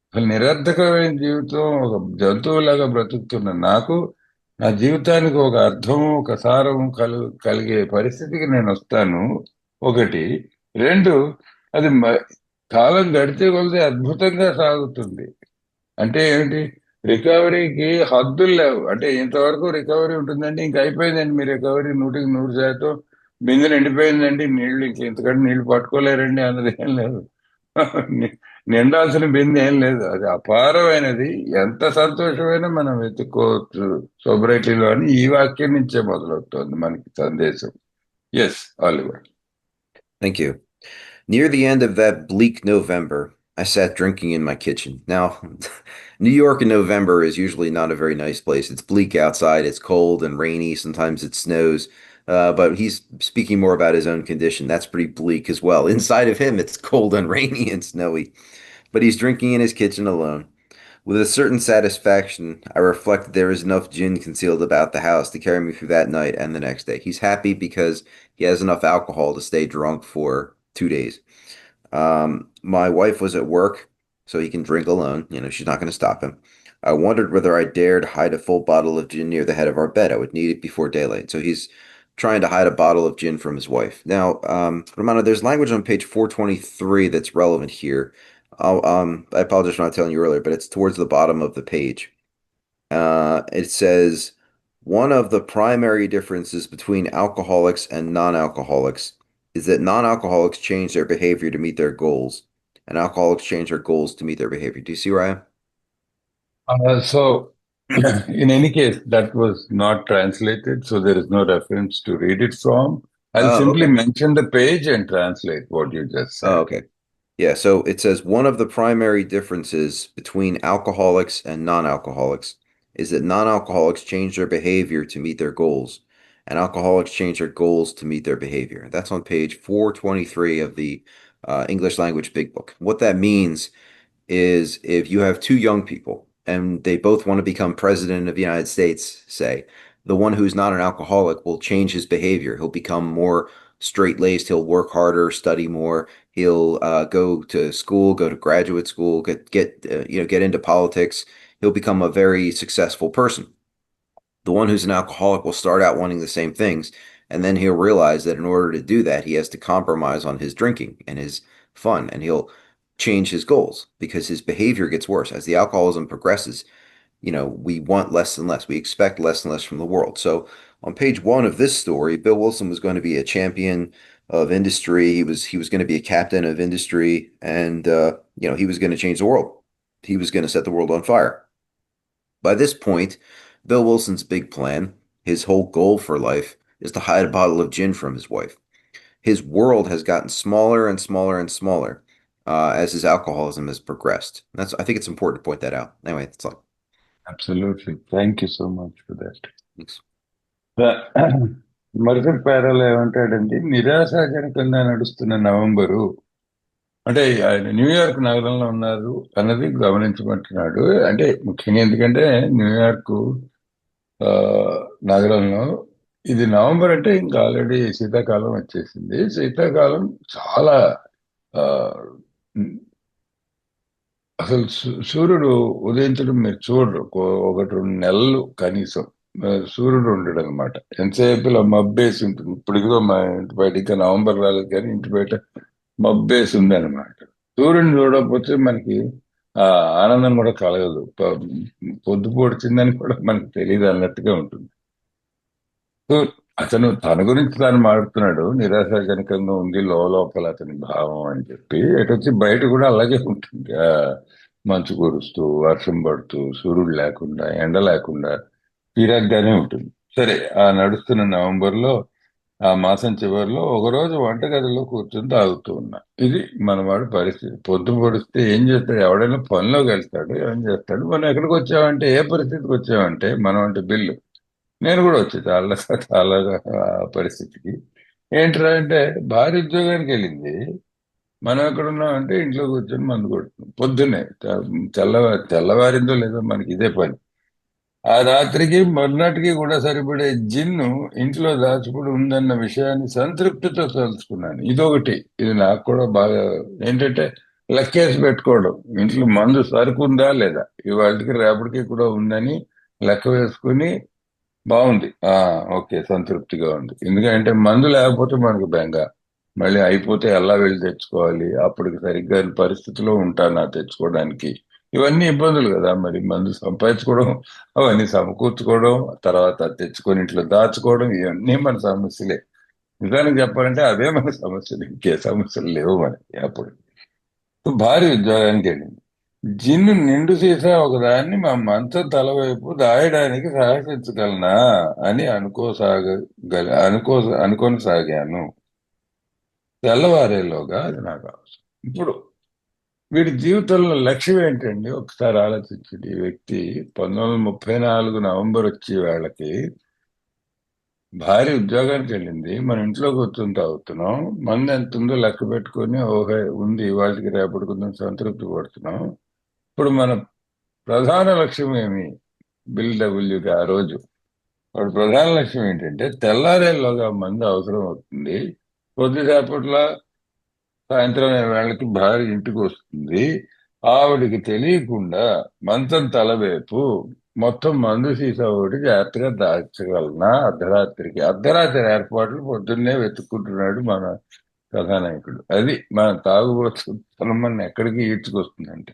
అసలు నిరర్థకమైన జీవితం, ఒక జంతువులాగా బ్రతుకుతున్న నాకు నా జీవితానికి ఒక అర్థము, ఒక సారము కలిగే పరిస్థితికి నేను వస్తాను. ఒకటి. రెండు, అది కాలం గడిచే కొలది అద్భుతంగా సాగుతుంది. అంటే ఏమిటి? రికవరీకి హద్దులు లేవు. అంటే ఇంతవరకు రికవరీ ఉంటుందండి, ఇంక అయిపోయిందండి మీ రికవరీ 100% బిందె నిండిపోయిందండి, నీళ్లు ఇంక ఇంతకంటే నీళ్లు పట్టుకోలేరండి అన్నది ఏం లేదు. నిండాల్సిన బిందె ఏం లేదు. అది అపారమైనది. ఎంత సంతోషమైనా మనం వెతుక్కోవచ్చు సొబరైటీలో అని ఈ వాక్యం నుంచే మొదలవుతోంది మనకి సందేశం. Yes, Oliver. Thank you. Near the end of that bleak November, I sat drinking in my kitchen. Now, New York in November is usually not a very nice place. It's bleak outside, it's cold and rainy, sometimes it snows. But he's speaking more about his own condition. That's pretty bleak as well. Inside of him, it's cold and rainy and snowy. But he's drinking in his kitchen alone. With a certain satisfaction, I reflect that there is enough gin concealed about the house to carry me through that night and the next day. He's happy because he has enough alcohol to stay drunk for 2 days. My wife was at work, so he can drink alone. She's not going to stop him. I wondered whether I dared hide a full bottle of gin near the head of our bed. I would need it before daylight. So he's trying to hide a bottle of gin from his wife. Now, Romano, there's language on page 423 that's relevant here. I apologize for not telling you earlier, but it's towards the bottom of the page. It says, one of the primary differences between alcoholics and non-alcoholics is that non-alcoholics change their behavior to meet their goals, and alcoholics change their goals to meet their behavior. Do you see where I am? So, in any case, that was not translated, so there is no reference to read it from. I'll Oh, simply okay. mention the page and translate what you just Oh, said. okay. Yeah, so it says one of the primary differences between alcoholics and non-alcoholics is that non-alcoholics change their behavior to meet their goals, and alcoholics change their goals to meet their behavior. That's on page 423 of the English Language Big Book. What that means is if you have two young people and they both want to become president of the United States, say, the one who's not an alcoholic will change his behavior. He'll become more straight-laced. He'll work harder, study more. He'll go to school, go to graduate school, get into politics. He'll become a very successful person. The one who's an alcoholic will start out wanting the same things, and then he'll realize that in order to do that, he has to compromise on his drinking and his fun, and he'll change his goals because his behavior gets worse. As the alcoholism progresses, we want less and less. We expect less and less from the world. So on page one of this story, Bill Wilson was going to be a champion of industry. He was going to be a captain of industry, and he was going to change the world. He was going to set the world on fire. By this point, Bill Wilson's big plan, his whole goal for life, is to hide a bottle of gin from his wife. his world has gotten smaller and smaller and smaller as his alcoholism has progressed. That's I think it's important to point that out. Anyway, it's like absolutely thank you so much for that. thanks. మరుసటి పేరాలో ఏమంటాడంటే నిరాశాజనకంగా నడుస్తున్న November, అంటే ఆయన New York నగరంలో ఉన్నారు అన్నది గమనించమంటున్నాడు. అంటే ముఖ్యంగా ఎందుకంటే న్యూయార్క్ ఆ, నగరంలో ఇది నవంబర్ అంటే ఇంకా ఆల్రెడీ శీతాకాలం వచ్చేసింది. శీతాకాలం చాలా ఆ, అసలు సూర్యుడు ఉదయించడం మీరు చూడరు. ఒకటి 2 నెలలు కనీసం సూర్యుడు ఉండడు అనమాట. ఎంతసేపు ఇలా మబ్బేసి ఉంటుంది. ఇప్పుడు ఇదిగో మా ఇంటి బయట ఇంకా నవంబర్ రాలేదు కానీ ఇంటి బయట మబ్బేసి ఉంది అనమాట. సూర్యుని చూడకపోతే మనకి ఆ ఆనందం కూడా కలగదు. పొద్దు పొడిచిందని కూడా మనకి తెలియదు అన్నట్టుగా ఉంటుంది. సో అతను తన గురించి తాను మాడుతున్నాడు, నిరాశాజనకంగా ఉంది లోపల అతని భావం అని చెప్పి. ఎటొచ్చి బయట కూడా అలాగే ఉంటుంది. మంచు కురుస్తూ, వర్షం పడుతూ, సూర్యుడు లేకుండా, ఎండ లేకుండా తీరగ్గానే ఉంటుంది. సరే, ఆ నడుస్తున్న నవంబర్లో ఆ మాసం చివరిలో ఒకరోజు వంటగదిలో కూర్చొని తాగుతూ ఉన్నా. ఇది మనవాడు పరిస్థితి. పొద్దు పొడిస్తే ఏం చేస్తాడు? ఎవడైనా పనిలోకి వెళ్తాడు, ఏం చేస్తాడు? మనం ఎక్కడికి వచ్చామంటే, ఏ పరిస్థితికి వచ్చామంటే, మనం అంటే బిల్లు. నేను కూడా వచ్చి చాలా చాలా పరిస్థితికి. ఏంట్రా అంటే భార్య ఉద్యోగానికి వెళ్ళింది, మనం ఎక్కడ ఉన్నామంటే ఇంట్లో కూర్చొని మందు కొడుతున్నాం పొద్దున్నే. తెల్లవారిందో లేదో మనకి ఇదే పని. ఆ రాత్రికి మర్నాటికి కూడా సరిపడే జిన్ను ఇంట్లో దాచుకుని ఉందన్న విషయాన్ని సంతృప్తితో తెలుసుకున్నాను. ఇదొకటి. ఇది నాకు కూడా బాగా ఏంటంటే లెక్కేసి పెట్టుకోవడం. ఇంట్లో మందు సరుకుందా లేదా, ఇవాళకి రేపటికి కూడా ఉందని లెక్క వేసుకుని బాగుంది. ఓకే, సంతృప్తిగా ఉంది. ఎందుకంటే మందు లేకపోతే మనకు బెంగ. మళ్ళీ అయిపోతే ఎలా వెళ్ళి తెచ్చుకోవాలి, అప్పటికి సరిగ్గా పరిస్థితిలో ఉంటానా తెచ్చుకోవడానికి. ఇవన్నీ ఇబ్బందులు కదా. మరి మందు సంపాదించుకోవడం, అవన్నీ సమకూర్చుకోవడం, తర్వాత తెచ్చుకొని ఇంట్లో దాచుకోవడం, ఇవన్నీ మన సమస్యలే. నిజానికి చెప్పాలంటే అవే మన సమస్యలు, ఇంకే సమస్యలు లేవు మనకి. అప్పుడు భారీ ఉద్యోగానికి వెళ్ళింది. జిన్ను నిండు సీసా ఒకదాన్ని మా మంచం తలవైపు దాయడానికి సాహసించగలనా అని అనుకొని సాగాను. తెల్లవారేలోగా అది నాకు అవసరం. ఇప్పుడు వీడి జీవితంలో లక్ష్యం ఏంటండి? ఒకసారి ఆలోచించండి. ఈ వ్యక్తి 1934 నవంబర్ వచ్చే వేళకి భార్య ఉద్యోగానికి వెళ్ళింది, మన ఇంట్లో కూర్చొని తాగుతున్నాం, మంది ఎంత ఉందో లెక్క పెట్టుకొని ఓహే ఉంది, ఇవాళకి రేపటి కొంచెం సంతృప్తి పడుతున్నాం. ఇప్పుడు మన ప్రధాన లక్ష్యం ఏమి? బిల్ డబ్ల్యూకి ఆ రోజు వాడు ప్రధాన లక్ష్యం ఏంటంటే తెల్లారేలోగా మందు అవసరం అవుతుంది. కొద్దిసేపట్లో సాయంత్రం వేళకి భార్య ఇంటికి వస్తుంది. ఆవిడికి తెలియకుండా మంచం తలవైపు మొత్తం మందు సీసా ఒకటి జాగ్రత్తగా దాచగలనా అర్ధరాత్రికి? అర్ధరాత్రి ఏర్పాట్లు పొద్దున్నే వెతుక్కుంటున్నాడు మన కథానాయకుడు. అది మన తాగుబోతుతనం మన ఎక్కడికి ఈడ్చుకొస్తుందంటే.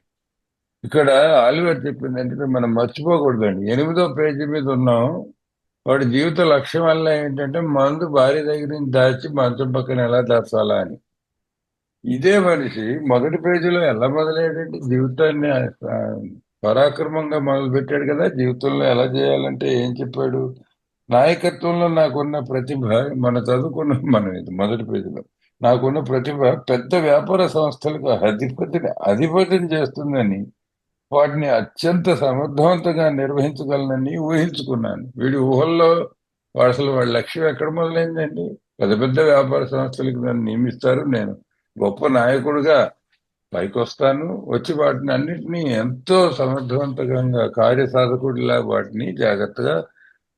ఇక్కడ ఆలివర్ చెప్పింది ఏంటంటే మనం మర్చిపోకూడదండి. 8వ పేజీ మీద ఉన్నాం. వాడి జీవిత లక్ష్యం వల్ల ఏంటంటే మందు భార్య దగ్గర నుంచి దాచి మంచం పక్కన ఎలా దాచాలా అని. ఇదే మనిషి మొదటి పేజీలో ఎలా మొదలయ్యాడండి జీవితాన్ని? పరాక్రమంగా మొదలు పెట్టాడు కదా. జీవితంలో ఎలా చేయాలంటే ఏం చెప్పాడు? నాయకత్వంలో నాకున్న ప్రతిభ, మన చదువుకున్న మనం ఇది మొదటి పేజీలో, నాకున్న ప్రతిభ పెద్ద వ్యాపార సంస్థలకు అధిపతిని చేస్తుందని, వాటిని అత్యంత సమర్థవంతంగా నిర్వహించగలనని ఊహించుకున్నాను. వీడి ఊహల్లో వాడి లక్ష్యం ఎక్కడ మొదలైందండి? పెద్ద పెద్ద వ్యాపార సంస్థలకు నన్ను నియమిస్తారు, నేను గొప్ప నాయకుడిగా పైకి వస్తాను, వచ్చి వాటిని అన్నింటినీ ఎంతో సమర్థవంతంగా కార్యసాధకుడిలా వాటిని జాగ్రత్తగా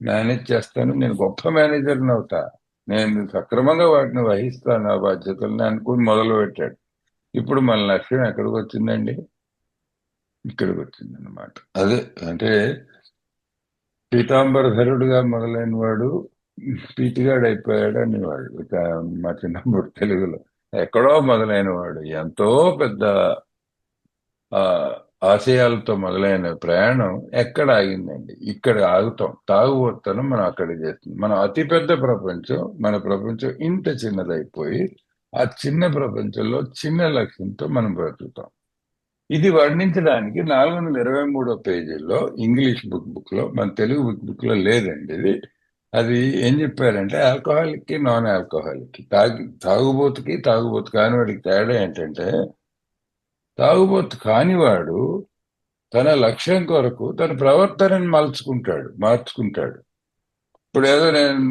మేనేజ్ చేస్తాను, నేను గొప్ప మేనేజర్ని అవుతా, నేను సక్రమంగా వాటిని వహిస్తాను ఆ బాధ్యతల్ని అనుకుని మొదలు పెట్టాడు. ఇప్పుడు మన లక్ష్యం ఎక్కడికి వచ్చిందండి? ఇక్కడికి వచ్చింది అనమాట. అదే అంటే పీతాంబరధరుడుగా మొదలైన వాడు పీతిగాడు అయిపోయాడు అనేవాడు మా చిన్నప్పుడు తెలుగులో. ఎక్కడో మొదలైన వాడు ఎంతో పెద్ద ఆ ఆశయాలతో మొదలైన ప్రయాణం ఎక్కడ ఆగిందండి? ఇక్కడ ఆగుతాం. తాగుబోతాను మనం అక్కడ చేస్తుంది. మనం అతిపెద్ద ప్రపంచం, మన ప్రపంచం ఇంత చిన్నదైపోయి ఆ చిన్న ప్రపంచంలో చిన్న లక్ష్యంతో మనం బ్రతుకుతాం. ఇది వర్ణించడానికి 423 పేజీల్లో ఇంగ్లీష్ బుక్ లో, మన తెలుగు బుక్ లో లేదండి ఇది. అది ఏం చెప్పారంటే ఆల్కహాలిక్ కి నాన్ ఆల్కహాలిక్ కి తాగుబోతుకి తాగుబోతు కానివాడికి తేడా ఏంటంటే తాగుబోతు కానివాడు తన లక్ష్యం కొరకు తన ప్రవర్తనని మార్చుకుంటాడు. ఇప్పుడు ఏదో నేను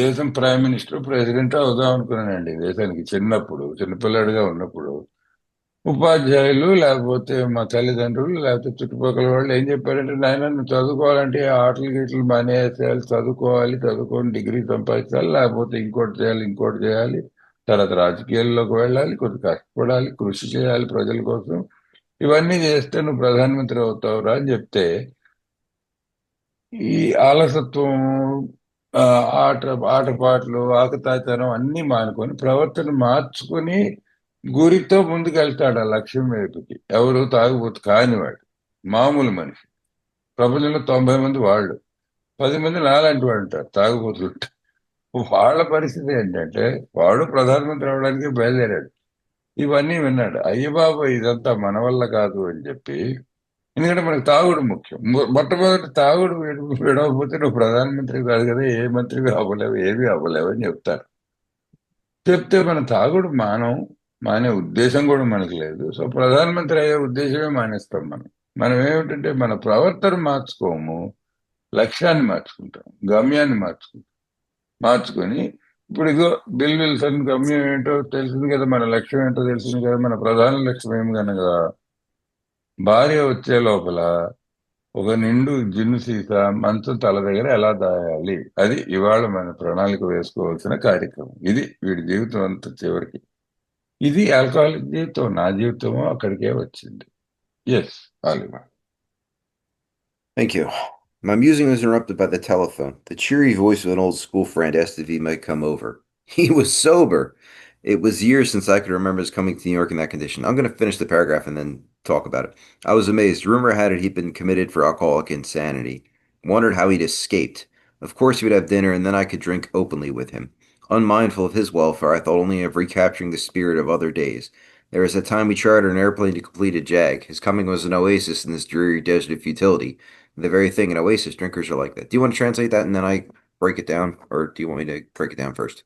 దేశం ప్రైమ్ మినిస్టర్ ప్రెసిడెంట్ అవుదాం అనుకున్నానండి దేశానికి చిన్నపిల్లాడిగా ఉన్నప్పుడు ఉపాధ్యాయులు లేకపోతే మా తల్లిదండ్రులు లేకపోతే చుట్టుపక్కల వాళ్ళు ఏం చెప్పారంటే నాయన నువ్వు చదువుకోవాలంటే ఆటలు గీటలు మానేసేయాలి, చదువుకొని డిగ్రీ సంపాదించాలి, లేకపోతే ఇంకోటి చేయాలి, తర్వాత రాజకీయాల్లోకి వెళ్ళాలి, కొద్ది కష్టపడాలి, కృషి చేయాలి ప్రజల కోసం, ఇవన్నీ చేస్తే నువ్వు ప్రధానమంత్రి అవుతావురా అని చెప్తే ఈ ఆలసత్వం, ఆ, ఆట ఆటపాటలు, ఆకతాయితనం అన్ని మానుకొని ప్రవర్తన మార్చుకొని గురితో ముందుకెళ్తాడు ఆ లక్ష్యం వైపుకి. ఎవరు తాగుబోతు కానివాడు, మామూలు మనిషి. ప్రపంచంలో 90 మంది వాళ్ళు, 10 మంది నాలాంటి వాళ్ళు ఉంటారు తాగుబోతులు. వాళ్ళ పరిస్థితి ఏంటంటే వాడు ప్రధానమంత్రి అవడానికి బయలుదేరాడు. ఇవన్నీ విన్నాడు. అయ్య బాబు ఇదంతా మన వల్ల కాదు అని చెప్పి, ఎందుకంటే మనకు తాగుడు ముఖ్యం. మొట్టమొదటి తాగుడు విడవకపోతే నువ్వు ప్రధానమంత్రి కాదు కదా, ఏ మంత్రివి అవ్వలేవు, ఏవి అవ్వలేవు అని చెప్తారు. చెప్తే మన తాగుడు మానే ఉద్దేశం కూడా మనకు లేదు. సో ప్రధానమంత్రి అయ్యే ఉద్దేశమే మానేస్తాం మనం. మనం ఏమిటంటే మన ప్రవర్తన మార్చుకోము, లక్ష్యాన్ని మార్చుకుంటాం, గమ్యాన్ని మార్చుకొని ఇప్పుడు ఇగో బిల్ విల్సన్ గమ్యం ఏంటో తెలిసింది కదా, మన లక్ష్యం ఏంటో తెలిసింది కదా, మన ప్రధాన లక్ష్యం ఏమి కనుక భార్య వచ్చే లోపల ఒక నిండు జిన్ను సీసా మంచం తల దగ్గర ఎలా దాయాలి, అది ఇవాళ మన ప్రణాళిక వేసుకోవాల్సిన కార్యక్రమం. ఇది వీడి జీవితం అంతా చివరికి. ఇది ఆల్కహాలిక్ జీవితం. నా జీవితము అక్కడికే వచ్చింది. Yes, ఆలివా. Thank you. My musing was interrupted by the telephone. The cheery voice of an old school friend asked if he might come over. He was sober. It was years since I could remember his coming to New York in that condition. I'm going to finish the paragraph and then talk about it. I was amazed. Rumor had it he'd been committed for alcoholic insanity. Wondered how he'd escaped. Of course, he would have dinner, and then I could drink openly with him. Unmindful of his welfare, I thought only of recapturing the spirit of other days. There was a time we chartered an airplane to complete a jag. His coming was an oasis in this dreary desert of futility. The very thing, an oasis. Drinkers are like that. Do you want to translate that and then I break it down, or do you want me to break it down first?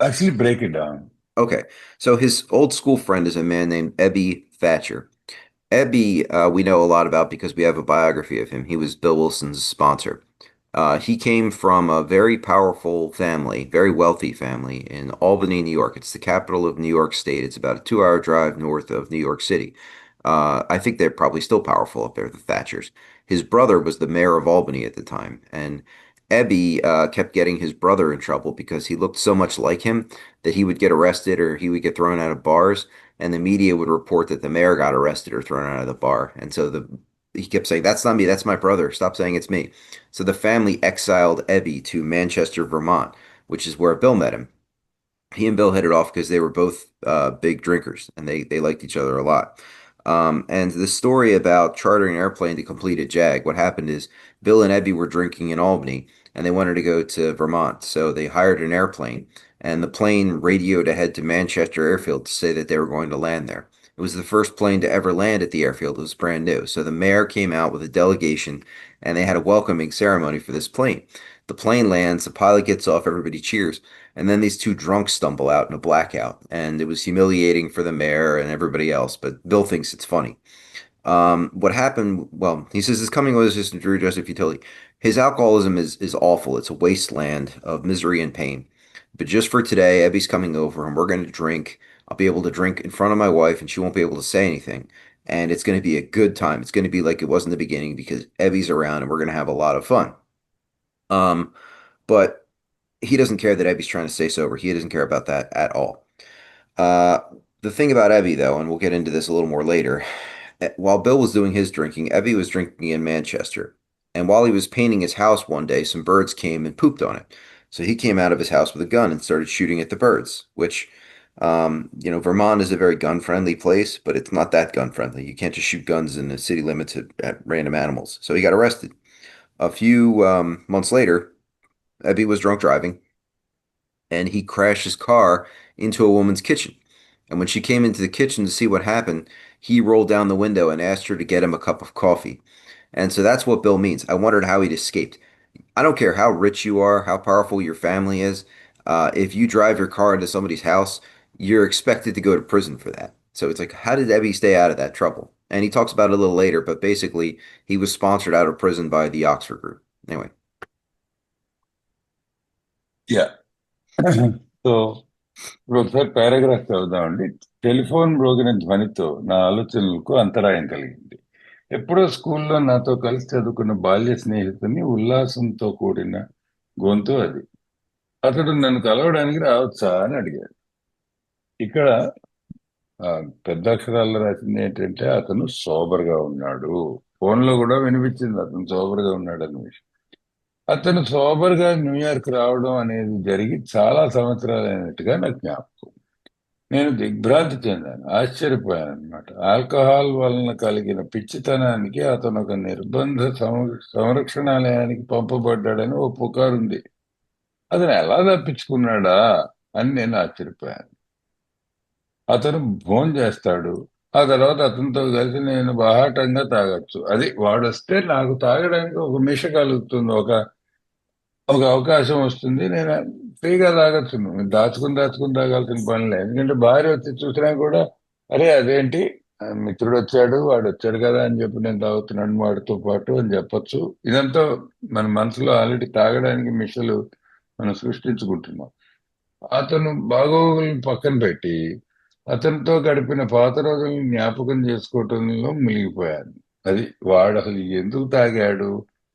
Actually, break it down. Okay, so his old school friend is a man named Ebby Thatcher. Ebby, we know a lot about because we have a biography of him. He was Bill Wilson's sponsor. He came from a very powerful family, very wealthy family in Albany, New York. It's the capital of New York State. It's about a 2 hour drive north of New York City. I think they're probably still powerful up there, the Thatchers. His brother was the mayor of Albany at the time, and Ebby kept getting his brother in trouble because he looked so much like him that he would get arrested or he would get thrown out of bars, and the media would report that the mayor got arrested or thrown out of the bar. And so he kept saying, "That's not me, that's my brother. Stop saying it's me." So the family exiled Ebby to Manchester, Vermont, which is where Bill met him. He and Bill hit it off because they were both big drinkers and they liked each other a lot. And the story about chartering an airplane to complete a jag, what happened is Bill and Ebby were drinking in Albany and they wanted to go to Vermont. So they hired an airplane and the plane radioed ahead to Manchester Airfield to say that they were going to land there. It was the first plane to ever land at the airfield. It was brand new. So the mayor came out with a delegation and they had a welcoming ceremony for this plane. The plane lands, the pilot gets off, everybody cheers. And then these two drunks stumble out in a blackout, and it was humiliating for the mayor and everybody else. But Bill thinks it's funny. What happened? Well, he says his coming was just a dreary justice futility. His alcoholism is awful. It's a wasteland of misery and pain. But just for today, Abby's coming over, and we're going to drink. I'll be able to drink in front of my wife, and she won't be able to say anything. And it's going to be a good time. It's going to be like it was in the beginning because Abby's around, and we're going to have a lot of fun. Um, but he doesn't care that Ebby's trying to stay sober. He doesn't care about that at all. Uh, the thing about Ebby, though, and we'll get into this a little more later, while Bill was doing his drinking, Ebby was drinking in Manchester. And while he was painting his house one day, some birds came and pooped on it. So he came out of his house with a gun and started shooting at the birds, which, Vermont is a very gun-friendly place, but it's not that gun-friendly. You can't just shoot guns in the city limits at random animals. So he got arrested. A few months later, Ebby was drunk driving and he crashed his car into a woman's kitchen. And when she came into the kitchen to see what happened, he rolled down the window and asked her to get him a cup of coffee. And so that's what Bill means. I wondered how he'd escaped. I don't care how rich you are, how powerful your family is. If you drive your car into somebody's house, you're expected to go to prison for that. So it's like, how did Ebby stay out of that trouble? And he talks about it a little later, but basically, he was sponsored out of prison by the Oxford Group. Anyway, yeah. So ఇప్పుడు ఒకసారి paragraph చదువుదామండి. Telephone మ్రోగిన ధ్వనితో నా ఆలోచనలకు అంతరాయం కలిగింది. ఎప్పుడో స్కూల్లో నాతో కలిసి చదువుకున్న బాల్య స్నేహితుని ఉల్లాసంతో కూడిన గొంతు అది. అతడు నన్ను కలవడానికి రావచ్చా అని అడిగాడు. ఇక్కడ పెద్ద అక్షరాల్లో రాసింది ఏంటంటే అతను సోబర్ గా ఉన్నాడు. ఫోన్ లో కూడా వినిపించింది అతను సోబర్ గా ఉన్నాడు అన్న విషయం. అతను సోబర్ గా న్యూయార్క్ రావడం అనేది జరిగి చాలా సంవత్సరాలైనట్టుగా నాకు జ్ఞాపకం. నేను దిగ్భ్రాంతి చెందాను, ఆశ్చర్యపోయాను అనమాట. ఆల్కహాల్ వలన కలిగిన పిచ్చితనానికి అతను ఒక నిర్బంధ సంరక్షణాలయానికి పంపబడ్డాడని ఓ పుకారుంది. అతను ఎలా తప్పించుకున్నాడా అని నేను ఆశ్చర్యపోయాను. అతను భోజనం చేస్తాడు. ఆ తర్వాత అతనితో కలిసి నేను బాహాటంగా తాగొచ్చు. అది వాడొస్తే నాకు తాగడానికి ఒక మిష కలుగుతుంది, ఒక ఒక అవకాశం వస్తుంది. నేను ఫ్రీగా తాగొచ్చు. దాచుకుని దాచుకుని తాగాల్సిన పని లేదు. ఎందుకంటే భార్య వచ్చి చూసినా కూడా, అరే అదేంటి, మిత్రుడు వచ్చాడు, వాడు వచ్చాడు కదా అని చెప్పి నేను తాగుతున్నాను వాడితో పాటు అని చెప్పొచ్చు. ఇదంతా మన మనసులో ఆల్రెడీ తాగడానికి మిషలు మనం సృష్టించుకుంటున్నాం. అతను బాగోగులను పక్కన పెట్టి అతనితో గడిపిన పాత రోజులను జ్ఞాపకం చేసుకోవటంలో మునిగిపోయాను. అది వాడు అసలు ఎందుకు తాగాడు,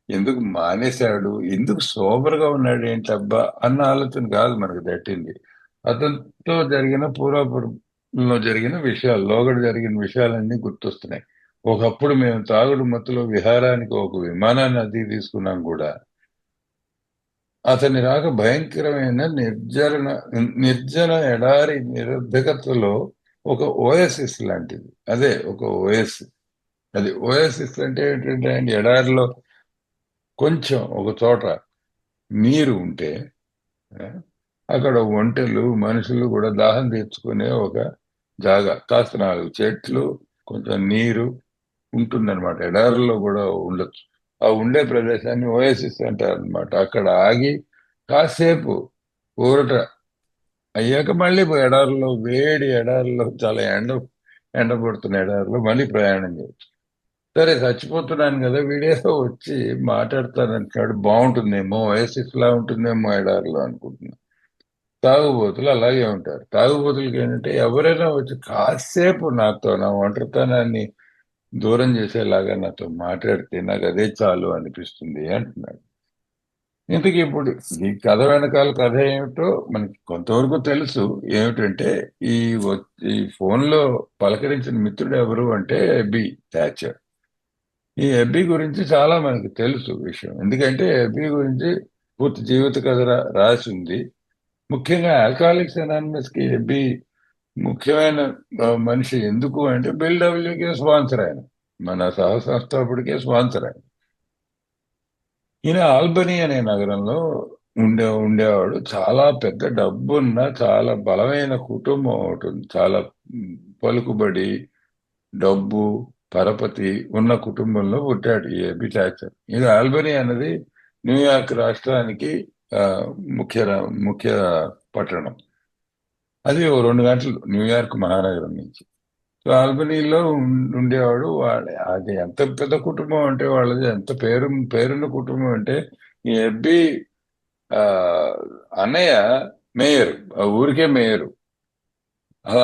ఎందుకు మానేశాడు, ఎందుకు సోబర్గా ఉన్నాడు ఏంటబ్బా అన్న ఆలోచన కాదు మనకు తట్టింది. అతనితో జరిగిన పూర్వపురంలో జరిగిన విషయాలు, లోగడ జరిగిన విషయాలన్నీ గుర్తొస్తున్నాయి. ఒకప్పుడు మేము తాగుడు మత్తులో విహారానికి ఒక విమానాన్ని అది తీసుకున్నాం కూడా. అతని రాక భయంకరమైన నిర్జన ఎడారి నిరర్ధకతలో ఒక ఓఎస్ఎస్ లాంటిది. అదే ఒక ఓఎస్. అది ఓఎస్ఎస్ అంటే ఏంటంటే అండి, ఎడారిలో కొంచెం ఒక చోట నీరు ఉంటే ఆ, అక్కడ ఒంటెలు మనుషులు కూడా దాహం తీర్చుకునే ఒక జాగా, కాస్త 4 చెట్లు, కొంచెం నీరు ఉంటుందన్నమాట. ఎడారుల్లో కూడా ఉండొచ్చు. ఆ ఉండే ప్రదేశాన్ని ఓఎసిస్ అంటారు అనమాట. అక్కడ ఆగి కాసేపు ఊరట అయ్యాక మళ్ళీ ఎడారులో, వేడి ఎడారులో, చాలా ఎండబడుతున్న ఎడారులో మళ్ళీ ప్రయాణం చేయొచ్చు. సరే చచ్చిపోతున్నాను కదా, వీడేదో వచ్చి మాట్లాడతానంటాడు, బాగుంటుందేమో, ఓఎసిస్ లా ఉంటుందేమో ఎడారిలో అనుకుంటున్నాను. తాగుబోతులు అలాగే ఉంటారు. తాగుబోతులకి ఏంటంటే ఎవరైనా వచ్చి కాసేపు నాతో నా ఒంటరితనాన్ని దూరం చేసేలాగా నాతో మాట్లాడితే నాకు అదే చాలు అనిపిస్తుంది అంటున్నాడు. ఇంతకీ ఇప్పుడు ఈ కథ వెనకాల కథ ఏమిటో మనకి కొంతవరకు తెలుసు. ఏమిటంటే ఈ ఈ ఫోన్ లో పలకరించిన మిత్రుడు ఎవరు అంటే ఎబ్బీ థాచర్. ఈ ఎబ్బీ గురించి చాలా మనకి తెలుసు విషయం. ఎందుకంటే ఎబ్బీ గురించి పూర్తి జీవిత కథ రాసి ఉంది. ముఖ్యంగా ఆల్కహాలిక్స్ అనానిమస్ కి ఎబ్బీ ముఖ్యమైన మనిషి. ఎందుకు అంటే బిల్ డబ్ల్యూకే స్పాన్సర్ ఆయన, మన సహ సంస్థాపకుడికే స్పాన్సర్ ఆయన. ఈయన ఆల్బనీ అనే నగరంలో ఉండేవాడు. చాలా పెద్ద డబ్బున్న, చాలా బలమైన కుటుంబం ఒకటి ఉంది. చాలా పలుకుబడి, డబ్బు, పరపతి ఉన్న కుటుంబంలో పుట్టాడు ఈ ఎబి థాచర్. ఇది ఆల్బనీ అన్నది న్యూయార్క్ రాష్ట్రానికి ఆ, ముఖ్య ముఖ్య పట్టణం. అది ఓ 2 గంటలు న్యూయార్క్ మహానగరం నుంచి. సో ఆల్బనీలో ఉండేవాడు. అది ఎంత పెద్ద కుటుంబం అంటే, వాళ్ళది ఎంత పేరున్న కుటుంబం అంటే, ఈ ఎబ్బి ఆ అన్నయ్య మేయర్, ఆ ఊరికే మేయరు.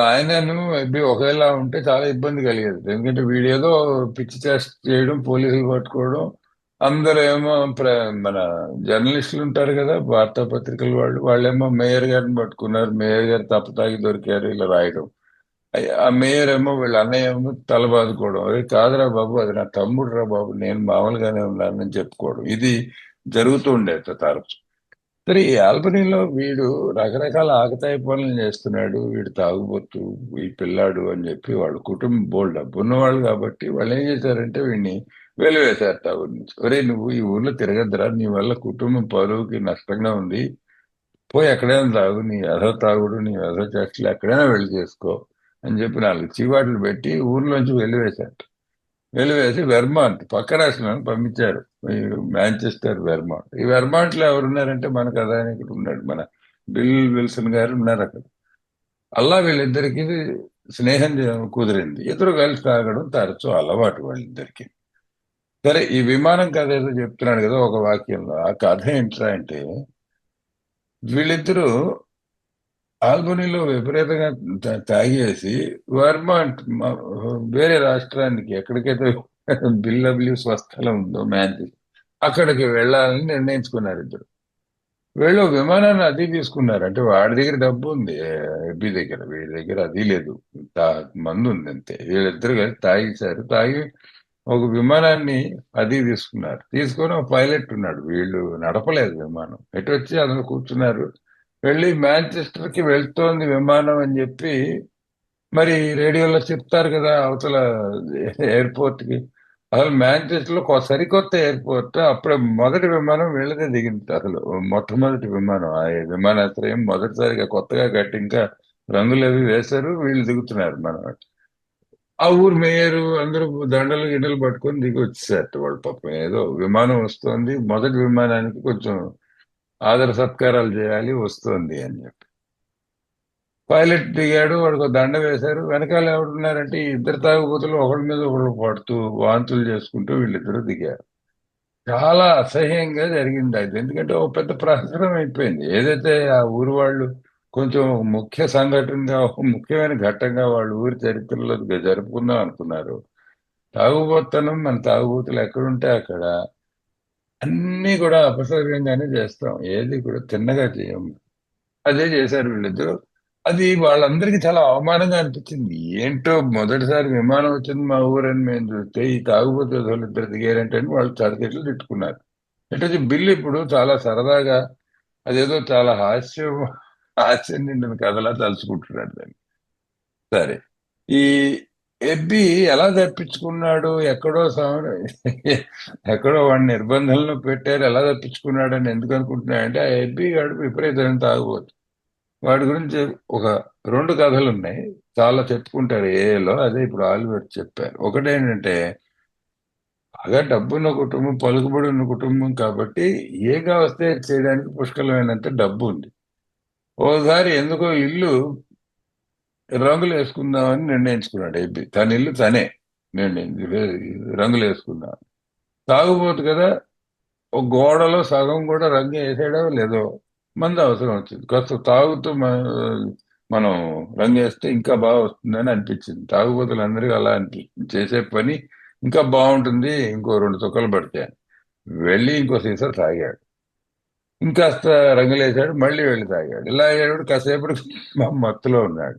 ఆయనను ఎబ్బి ఒకేలా ఉంటే చాలా ఇబ్బంది కలిగేది. ఎందుకంటే వీడేదో పిచ్చి చేష్ట చేయడం, పోలీసులు పట్టుకోవడం. అందరూ ఏమో మన జర్నలిస్టులు ఉంటారు కదా, వార్తాపత్రికల వాళ్ళేమో మేయర్ గారిని పట్టుకున్నారు, మేయర్ గారు తప్పతాగి దొరికారు, ఇలా రాయడం. ఆ మేయర్ ఏమో వీళ్ళ అన్నయ్య ఏమో తల బాదుకోవడం, అరే కాదురా బాబు, అది నా తమ్ముడు రా బాబు, నేను మామూలుగానే ఉన్నానని చెప్పుకోవడం. ఇది జరుగుతూ ఉండేది తరచు. సరే ఈ ఆల్బనీలో వీడు రకరకాల ఆకతాయి పనులు చేస్తున్నాడు, వీడు తాగుబోతు, ఈ పిల్లాడు అని చెప్పి వాళ్ళ కుటుంబం బోల్డ్ డబ్బు ఉన్నవాళ్ళు కాబట్టి వాళ్ళు ఏం చేశారంటే వీడిని వెలివేశారు ఊరి నుంచి. ఒరే నువ్వు ఈ ఊర్లో తిరగద్దురా, నీ వల్ల కుటుంబం పరువుకి నష్టంగా ఉంది, పోయి ఎక్కడైనా తాగు, నీ వ్యధ తాగుడు, నీ వ్యధ చేష్టలు ఎక్కడైనా వెళ్ళి చేసుకో అని చెప్పి 4 చీవాట్లు పెట్టి ఊర్లోంచి వెలివేశారు. వెలివేసి వెర్మాంట్ పక్క రాష్ట్రాలను పంపించారు. ఈ మాంచెస్టర్, వెర్మాంట్. ఈ వెర్మాంట్ లో ఎవరున్నారంటే మన కథానాయకుడు ఉన్నాడు, మన బిల్ విల్సన్ గారు ఉన్నారు అక్కడ. అలా వీళ్ళిద్దరికి స్నేహం కుదిరింది. ఇద్దరు కలిసి తాగడం తరచూ అలవాటు వాళ్ళిద్దరికి. సరే, ఈ విమానం కథ ఏదో చెప్తున్నాడు కదా ఒక వాక్యంలో, ఆ కథ ఏంట్రా అంటే, వీళ్ళిద్దరూ ఆల్బనీలో విపరీతంగా తాగేసి వర్మాంట్ వేరే రాష్ట్రానికి ఎక్కడికైతే బిల్లబ్ల్యూ స్వస్థలం ఉందో మ్యాంచ్, అక్కడికి వెళ్ళాలని నిర్ణయించుకున్నారు ఇద్దరు. వీళ్ళు విమానాన్ని అది తీసుకున్నారు. అంటే వాడి దగ్గర డబ్బు ఉంది, ఎబ్బి దగ్గర, వీడి దగ్గర అది లేదు. మందు ఉంది అంతే. వీళ్ళిద్దరు కలిసి తాగేశారు. తాగి ఒక విమానాన్ని అది తీసుకున్నారు. తీసుకొని ఒక పైలట్ ఉన్నాడు. వీళ్ళు నడపలేదు విమానం. ఎటు వచ్చి అందులో కూర్చున్నారు. వెళ్ళి మాంచెస్టర్ కి వెళ్తోంది విమానం అని చెప్పి మరి రేడియోలో చెప్తారు కదా అవతల ఎయిర్పోర్ట్ కి. అసలు మాంచెస్టర్ లో సరికొత్త ఎయిర్పోర్ట్. అప్పుడే మొదటి విమానం వీళ్ళదే దిగింది. అసలు మొట్టమొదటి విమానం, ఆ విమానాశ్రయం మొదటిసారిగా కొత్తగా కట్టి, ఇంకా రంగులు అవి వేశారు. వీళ్ళు దిగుతున్నారు మన ఆ ఊరు మేయరు అందరూ దండలు గిన్నెలు పట్టుకొని దిగి వచ్చేసారు. వాళ్ళు పాపం ఏదో విమానం వస్తోంది, మొదటి విమానానికి కొంచెం ఆదర సత్కారాలు చేయాలి, వస్తోంది అని చెప్పి పైలట్ దిగాడు. వాడికి ఒక దండ వేశారు. వెనకాల ఎవరున్నారంటే ఈ ఇద్దరు తాగుబోతులు ఒకళ్ళ మీద ఒకళ్ళు పడుతూ వాంతులు చేసుకుంటూ వీళ్ళిద్దరూ దిగారు. చాలా అసహ్యంగా జరిగింది అది. ఎందుకంటే ఒక పెద్ద ప్రహసనం అయిపోయింది. ఏదైతే ఆ ఊరు వాళ్ళు కొంచెం ముఖ్య సంఘటనగా, ఒక ముఖ్యమైన ఘట్టంగా వాళ్ళు ఊరి చరిత్రలో జరుపుకుందాం అనుకున్నారు, తాగుబోతనం మన తాగుబోతులు ఎక్కడుంటే అక్కడ అన్ని కూడా అపసవ్యంగానే చేస్తాం. ఏది కూడా తిన్నగా చేయం. అదే చేశారు వీళ్ళిద్దరు. అది వాళ్ళందరికీ చాలా అవమానంగా అనిపించింది. ఏంటో మొదటిసారి విమానం వచ్చింది మా ఊరని మేము చూస్తే ఈ తాగుబోతు వాళ్ళు ఇద్దరు దిగారంటే అని వాళ్ళు చడతెట్లు తిట్టుకున్నారు. అంటే బిల్లు ఇప్పుడు చాలా సరదాగా అదేదో చాలా హాస్యం నిండిన కథలా తలుచుకుంటున్నాడు దాన్ని. సరే, ఈ ఎబ్బి ఎలా తప్పించుకున్నాడు, ఎక్కడో వాడిని నిర్బంధంలో పెట్టారు, ఎలా తప్పించుకున్నాడు అని ఎందుకు అనుకుంటున్నాడంటే, ఆ ఎబ్బి గాడు విపరీతమైన తాగుబోతు. వాడి గురించి ఒక రెండు కథలు ఉన్నాయి. చాలా చెప్పుకుంటారు ఏలో. అదే ఇప్పుడు ఆలివర్ చెప్పారు. ఒకటేంటంటే, బాగా డబ్బున్న కుటుంబం, పలుకుబడి ఉన్న కుటుంబం కాబట్టి ఏగా వస్తే చేయడానికి పుష్కలమైనంత డబ్బు ఉంది. ఓసారి ఎందుకో ఇల్లు రంగులు వేసుకుందామని నిర్ణయించుకున్నాడు ఏబి. తన ఇల్లు తనే రంగులు వేసుకుందాం. తాగుబోతు కదా, ఒక గోడలో సగం కూడా రంగు వేసాడో లేదో మంది అవసరం వచ్చింది. కాస్త తాగుతూ మనం రంగు వేస్తే ఇంకా బాగా వస్తుందని అనిపించింది. తాగుబోతులందరికీ అలా అనిపించింది. చేసే పని ఇంకా బాగుంటుంది ఇంకో రెండు చుక్కలు పడితే అని. వెళ్ళి ఇంకో సీసా తాగాడు. ఇంకాస్త రంగులేశాడు, మళ్ళీ వెళ్ళి తాగాడు. ఇలా అయ్యాడు. కాసేపటికి మత్తులో ఉన్నాడు.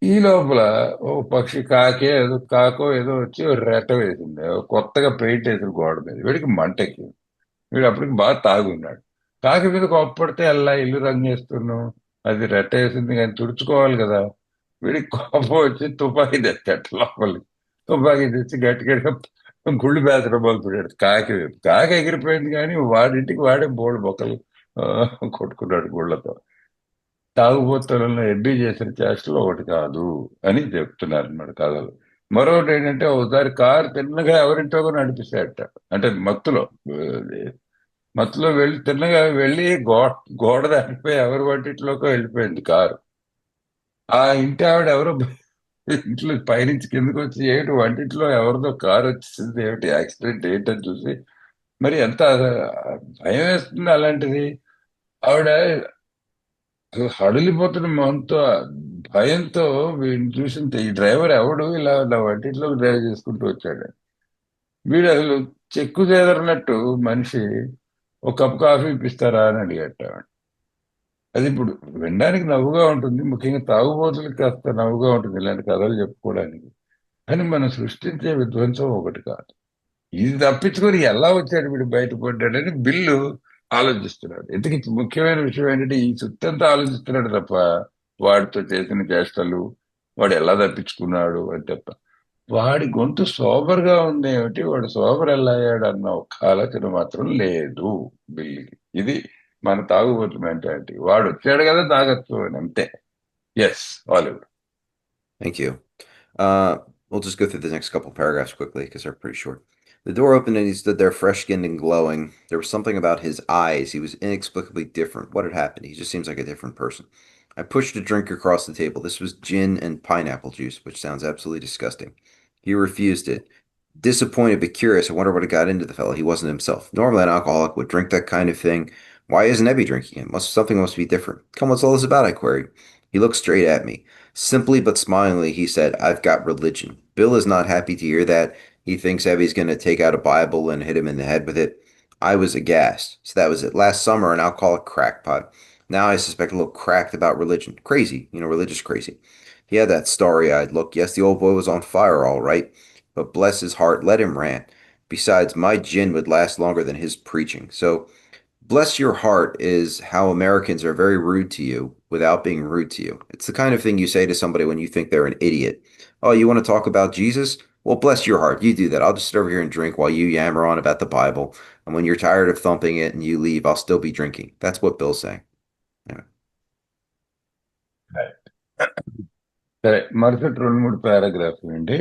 ఈ లోపల ఓ పక్షి కాకో ఏదో వచ్చి ఓ రెట్ట వేసింది. ఓ కొత్తగా పెయింట్ వేసిన గోడ మీద. వీడికి మంటకి, వీడు అప్పటికి బాగా తాగున్నాడు. కాకి మీద కోప్పడితే అలా ఇల్లు రంగు వేస్తున్నావు, అది రెట్ట వేసింది కానీ తుడుచుకోవాలి కదా. వీడికి కోపం వచ్చి తుపాకీ తెచ్చాడు లోపలి. తుపాకీ తెచ్చి గట్టిగా గుళ్ళు బేసడం మొదలుపెట్టాడు కాకి వైపు. కాకి ఎగిరిపోయింది కానీ వాడింటికి వాడే బోల్డ్ బొక్కలు ఆ, కొట్టుకున్నాడు గుళ్ళతో. తాగుబోతులలో ఎబ్బి చేసిన చేష్టలు ఒకటి కాదు అని చెప్తున్నారు అన్నమాట కథలు. మరొకటి ఏంటంటే ఒకసారి కారు తిన్నగా ఎవరింటో కూడా నడిపిస్తాడట. అంటే మత్తులో, మత్తులో వెళ్ళి తిన్నగా వెళ్ళి గోడ దాటిపోయి ఎవరి వంటింట్లోకి వెళ్ళిపోయింది కారు. ఆ ఇంటి ఆవిడ ఎవరో ఇంట్లో పైనుంచి కిందకి వచ్చి ఏమిటి వంటింట్లో ఎవరిదో కారు వచ్చేసింది, ఏమిటి యాక్సిడెంట్ ఏంటని చూసి మరి ఎంత భయం వేస్తుంది అలాంటిది. ఆవిడ హడలిపోతున్న మొహంతో, భయంతో వీడిని చూసింటే ఈ డ్రైవర్ ఎవడు ఇలా నా వంటింట్లో డ్రైవ్ చేసుకుంటూ వచ్చాడు. వీడు అసలు చెక్కు చెదరనట్టు మనిషి ఒక కప్ కాఫీ ఇప్పిస్తారా అని అడిగట. అది ఇప్పుడు వినడానికి నవ్వుగా ఉంటుంది. ముఖ్యంగా తాగుబోతులకు కాస్త నవ్వుగా ఉంటుంది ఇలాంటి కథలు చెప్పుకోవడానికి. కానీ మనం సృష్టించే విధ్వంసం ఒకటి కాదు. ఇది తప్పించుకొని ఎలా వచ్చాడు వీడు బయటపడ్డాడని బిల్లు ఆలోచిస్తున్నాడు. ఇంతకీ ముఖ్యమైన విషయం ఏంటంటే ఈ సుత్తంతా ఆలోచిస్తున్నాడు తప్ప వాడితో చేసిన చేష్టలు, వాడు ఎలా తప్పించుకున్నాడు అని తప్ప. వాడి గొంతు సోబర్ గా ఉంది ఏమిటి, వాడు సోబర్ ఎలా అయ్యాడు అన్న ఒక్క ఆలోచన మాత్రం లేదు బిల్లుకి. ఇది మన తాగుబోతు మెంటాలిటీ. వాడు వచ్చాడు కదా తాగొచ్చు అని అంతే. Yes, Oliver. Thank you. Uh, We'll just go through the next couple paragraphs quickly because they're pretty short. The door opened and he stood there, fresh skinned and glowing. There was something about his eyes. He was inexplicably different. What had happened? He just seems like a different person. I pushed a drink across the table. This was gin and pineapple juice, which sounds absolutely disgusting. He refused it. Disappointed but curious, I wonder what had got into the fellow. He wasn't himself. Normally, an alcoholic would drink that kind of thing. Why isn't Ebby drinking it? Something must be different. Come, what's all this about? I queried. He looked straight at me. Simply but smilingly, he said, I've got religion. Bill is not happy to hear that. He thinks Evie's going to take out a Bible and hit him in the head with it. I was aghast. So that was it. Last summer, an alcoholic crackpot. Now I suspect a little cracked about religion. Crazy, religious crazy. He had that starry-eyed look. Yes, the old boy was on fire, all right. But bless his heart, let him rant. Besides, my gin would last longer than his preaching. So bless your heart is how Americans are very rude to you without being rude to you. It's the kind of thing you say to somebody when you think they're an idiot. Oh, you want to talk about Jesus? Well, bless your heart. You do that. I'll just sit over here and drink while you yammer on about the Bible. And when you're tired of thumping it and you leave, I'll still be drinking. That's what Bill's saying. Anyway. సరే, మరుసటి 2-3 పారాగ్రాఫ్లు అండి.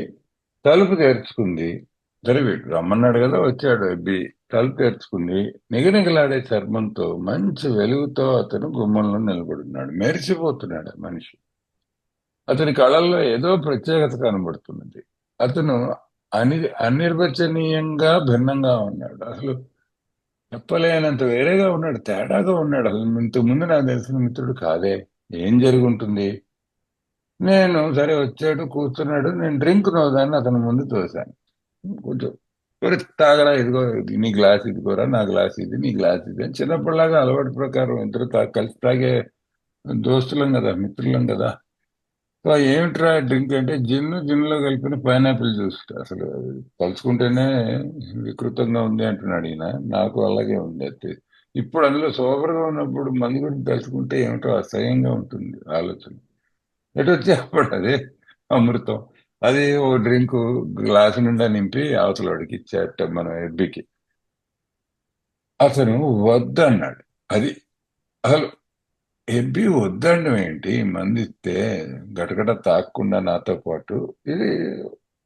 తలుపు తెరుచుకుంది. సరే, వీడు రమ్మన్నాడు కదా, వచ్చాడు అబ్బి. తలుపు తెరుచుకుంది. నిగనిగలాడే చర్మంతో మంచి వెలుగుతో అతను గుమ్మంలో నిలబడున్నాడు. మెరిసిపోతున్నాడు ఆ మనిషి. అతని కళల్లో ఏదో ప్రత్యేకత కనబడుతున్నది. అతను అనిర్వచనీయంగా భిన్నంగా ఉన్నాడు. అసలు చెప్పలేనంత వేరేగా ఉన్నాడు, తేడాగా ఉన్నాడు. అసలు ఇంతకుముందు నాకు తెలిసిన మిత్రుడు కాదే. ఏం జరుగుంటుంది? నేను సరే వచ్చాడు, కూర్చున్నాడు. నేను డ్రింక్ నోదాన్ని అతని ముందు తోశాను. కొంచెం "ఒరే తాగరా, ఇదిగో నీ గ్లాస్ ఇదిగోరా, నా గ్లాస్ ఇది, నీ గ్లాస్ ఇది" అని చిన్నప్పటిలాగా అలవాటు ప్రకారం ఇద్దరు కలిసి తాగే దోస్తులం కదా, మిత్రులం కదా. సో ఏమిట్రా డ్రింక్ అంటే జిన్లో కలిపిన పైనాపిల్ జ్యూస్. అసలు తలుచుకుంటేనే వికృతంగా ఉంది అంటున్నాడు ఈయన. నాకు అలాగే ఉంది. అయితే ఇప్పుడు అందులో సోబర్గా ఉన్నప్పుడు మంది గురించి తలుచుకుంటే ఏమిటో అసహ్యంగా ఉంటుంది ఆలోచన. ఎటు వచ్చి అప్పుడు అదే అమృతం. అది ఓ డ్రింక్ గ్లాసు నిండా నింపి అవతలవాడికి ఇచ్చాట మన ఎబ్బికి. అతను వద్దన్నాడు. అది అసలు ఎబ్బి వద్దడం ఏంటి? మందిస్తే గటగట తాకుండా నాతో పాటు. ఇది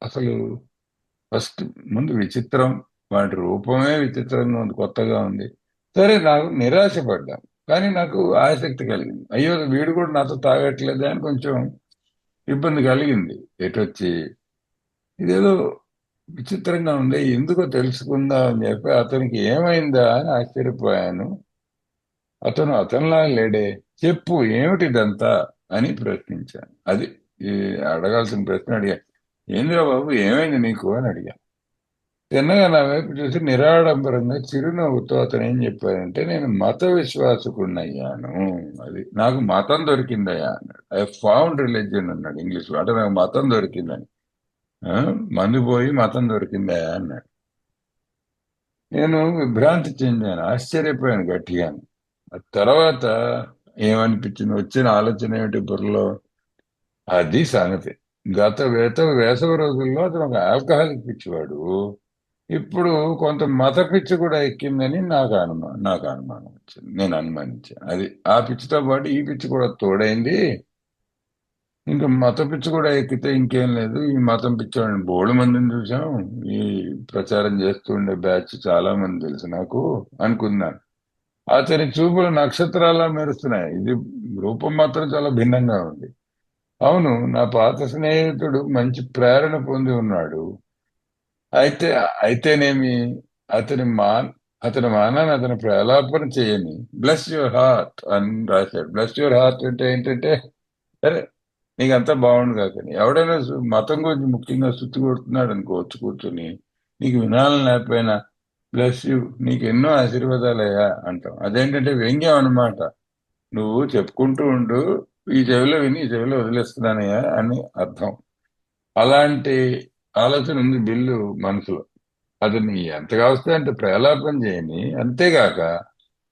అసలు ఫస్ట్ ముందు విచిత్రం. వాటి రూపమే విచిత్రంగా ఉంది, కొత్తగా ఉంది. సరే, నాకు నిరాశపడ్డాను. కానీ నాకు ఆసక్తి కలిగింది. అయ్యో, వీడు కూడా నాతో తాగట్లేదే అని కొంచెం ఇబ్బంది కలిగింది. ఎటొచ్చి ఇదేదో విచిత్రంగా ఉంది, ఎందుకో తెలుసుకుందాం అని చెప్పి అతనికి ఏమైందా అని ఆశ్చర్యపోయాను. అతనిలా లేడే. చెప్పు, ఏమిటిదంతా అని ప్రశ్నించాను. అది ఈ అడగాల్సిన ప్రశ్న అడిగాను. ఏందిరా బాబు, ఏమైంది నీకు అని అడిగాను. తిన్నగా నా వైపు చూసి నిరాడంబరంగా చిరునవ్వుతో అతను ఏం చెప్పాడంటే, నేను మత విశ్వాసకుడినయ్యాను. అది నాకు మతం దొరికిందయ్యా అన్నాడు. ఐ ఫౌండ్ రిలీజియన్ అన్నాడు ఇంగ్లీష్లో. అంటే నాకు మతం దొరికిందని. మందు పోయి మతం దొరికిందయ్యా అన్నాడు. నేను విభ్రాంతి చెందాను, ఆశ్చర్యపోయాను గట్టిగాను. ఆ తర్వాత ఏమనిపించింది, వచ్చిన ఆలోచన ఏమిటి బుర్రలో? అది సంగతి. గత వేసవి రోజుల్లో అతను ఒక ఆల్కహాలిక్ పిచ్చివాడు. ఇప్పుడు కొంత మత పిచ్చి కూడా ఎక్కిందని నాకు అనుమానం వచ్చింది. నేను అనుమానించాను. అది ఆ పిచ్చితో పాటు ఈ పిచ్చి కూడా తోడైంది. ఇంకా మత పిచ్చి కూడా ఎక్కితే ఇంకేం లేదు. ఈ మతం పిచ్చి బోడు మందిని చూసాం. ఈ ప్రచారం చేస్తుండే బ్యాచ్ చాలా మంది తెలుసు నాకు అనుకున్నాను. అతని చూపులు నక్షత్రాలా మెరుస్తున్నాయి. ఇది రూపం మాత్రం చాలా భిన్నంగా ఉంది. అవును, నా పాత స్నేహితుడు మంచి ప్రేరణ పొంది ఉన్నాడు. అయితేనేమి, అతని మా అతని మానాన్ని అతని ప్రలాపన చేయని. బ్లెస్ యువర్ హార్ట్ అని రాశాడు. బ్లెస్ యువర్ హార్ట్ అంటే ఏంటంటే, సరే నీకంతా బాగుండు కాకని. ఎవడైనా మతం గురించి ముఖ్యంగా సుత్తి కొడుతున్నాడు అనుకో, వచ్చి కూర్చొని నీకు వినాలని లేకపోయినా బ్లెస్ యూ, నీకు ఎన్నో ఆశీర్వాదాలయ్యా అంటాం. అదేంటంటే వ్యంగ్యం అనమాట. నువ్వు చెప్పుకుంటూ ఉండు, ఈ చెవిలో విని ఈ చెవిలో వదిలేస్తున్నానయ్యా అని అర్థం. అలాంటి ఆలోచన ఉంది బిల్లు మనసులో. అతన్ని ఎంతగా వస్తే అంత ప్రలాపం చేయని. అంతేగాక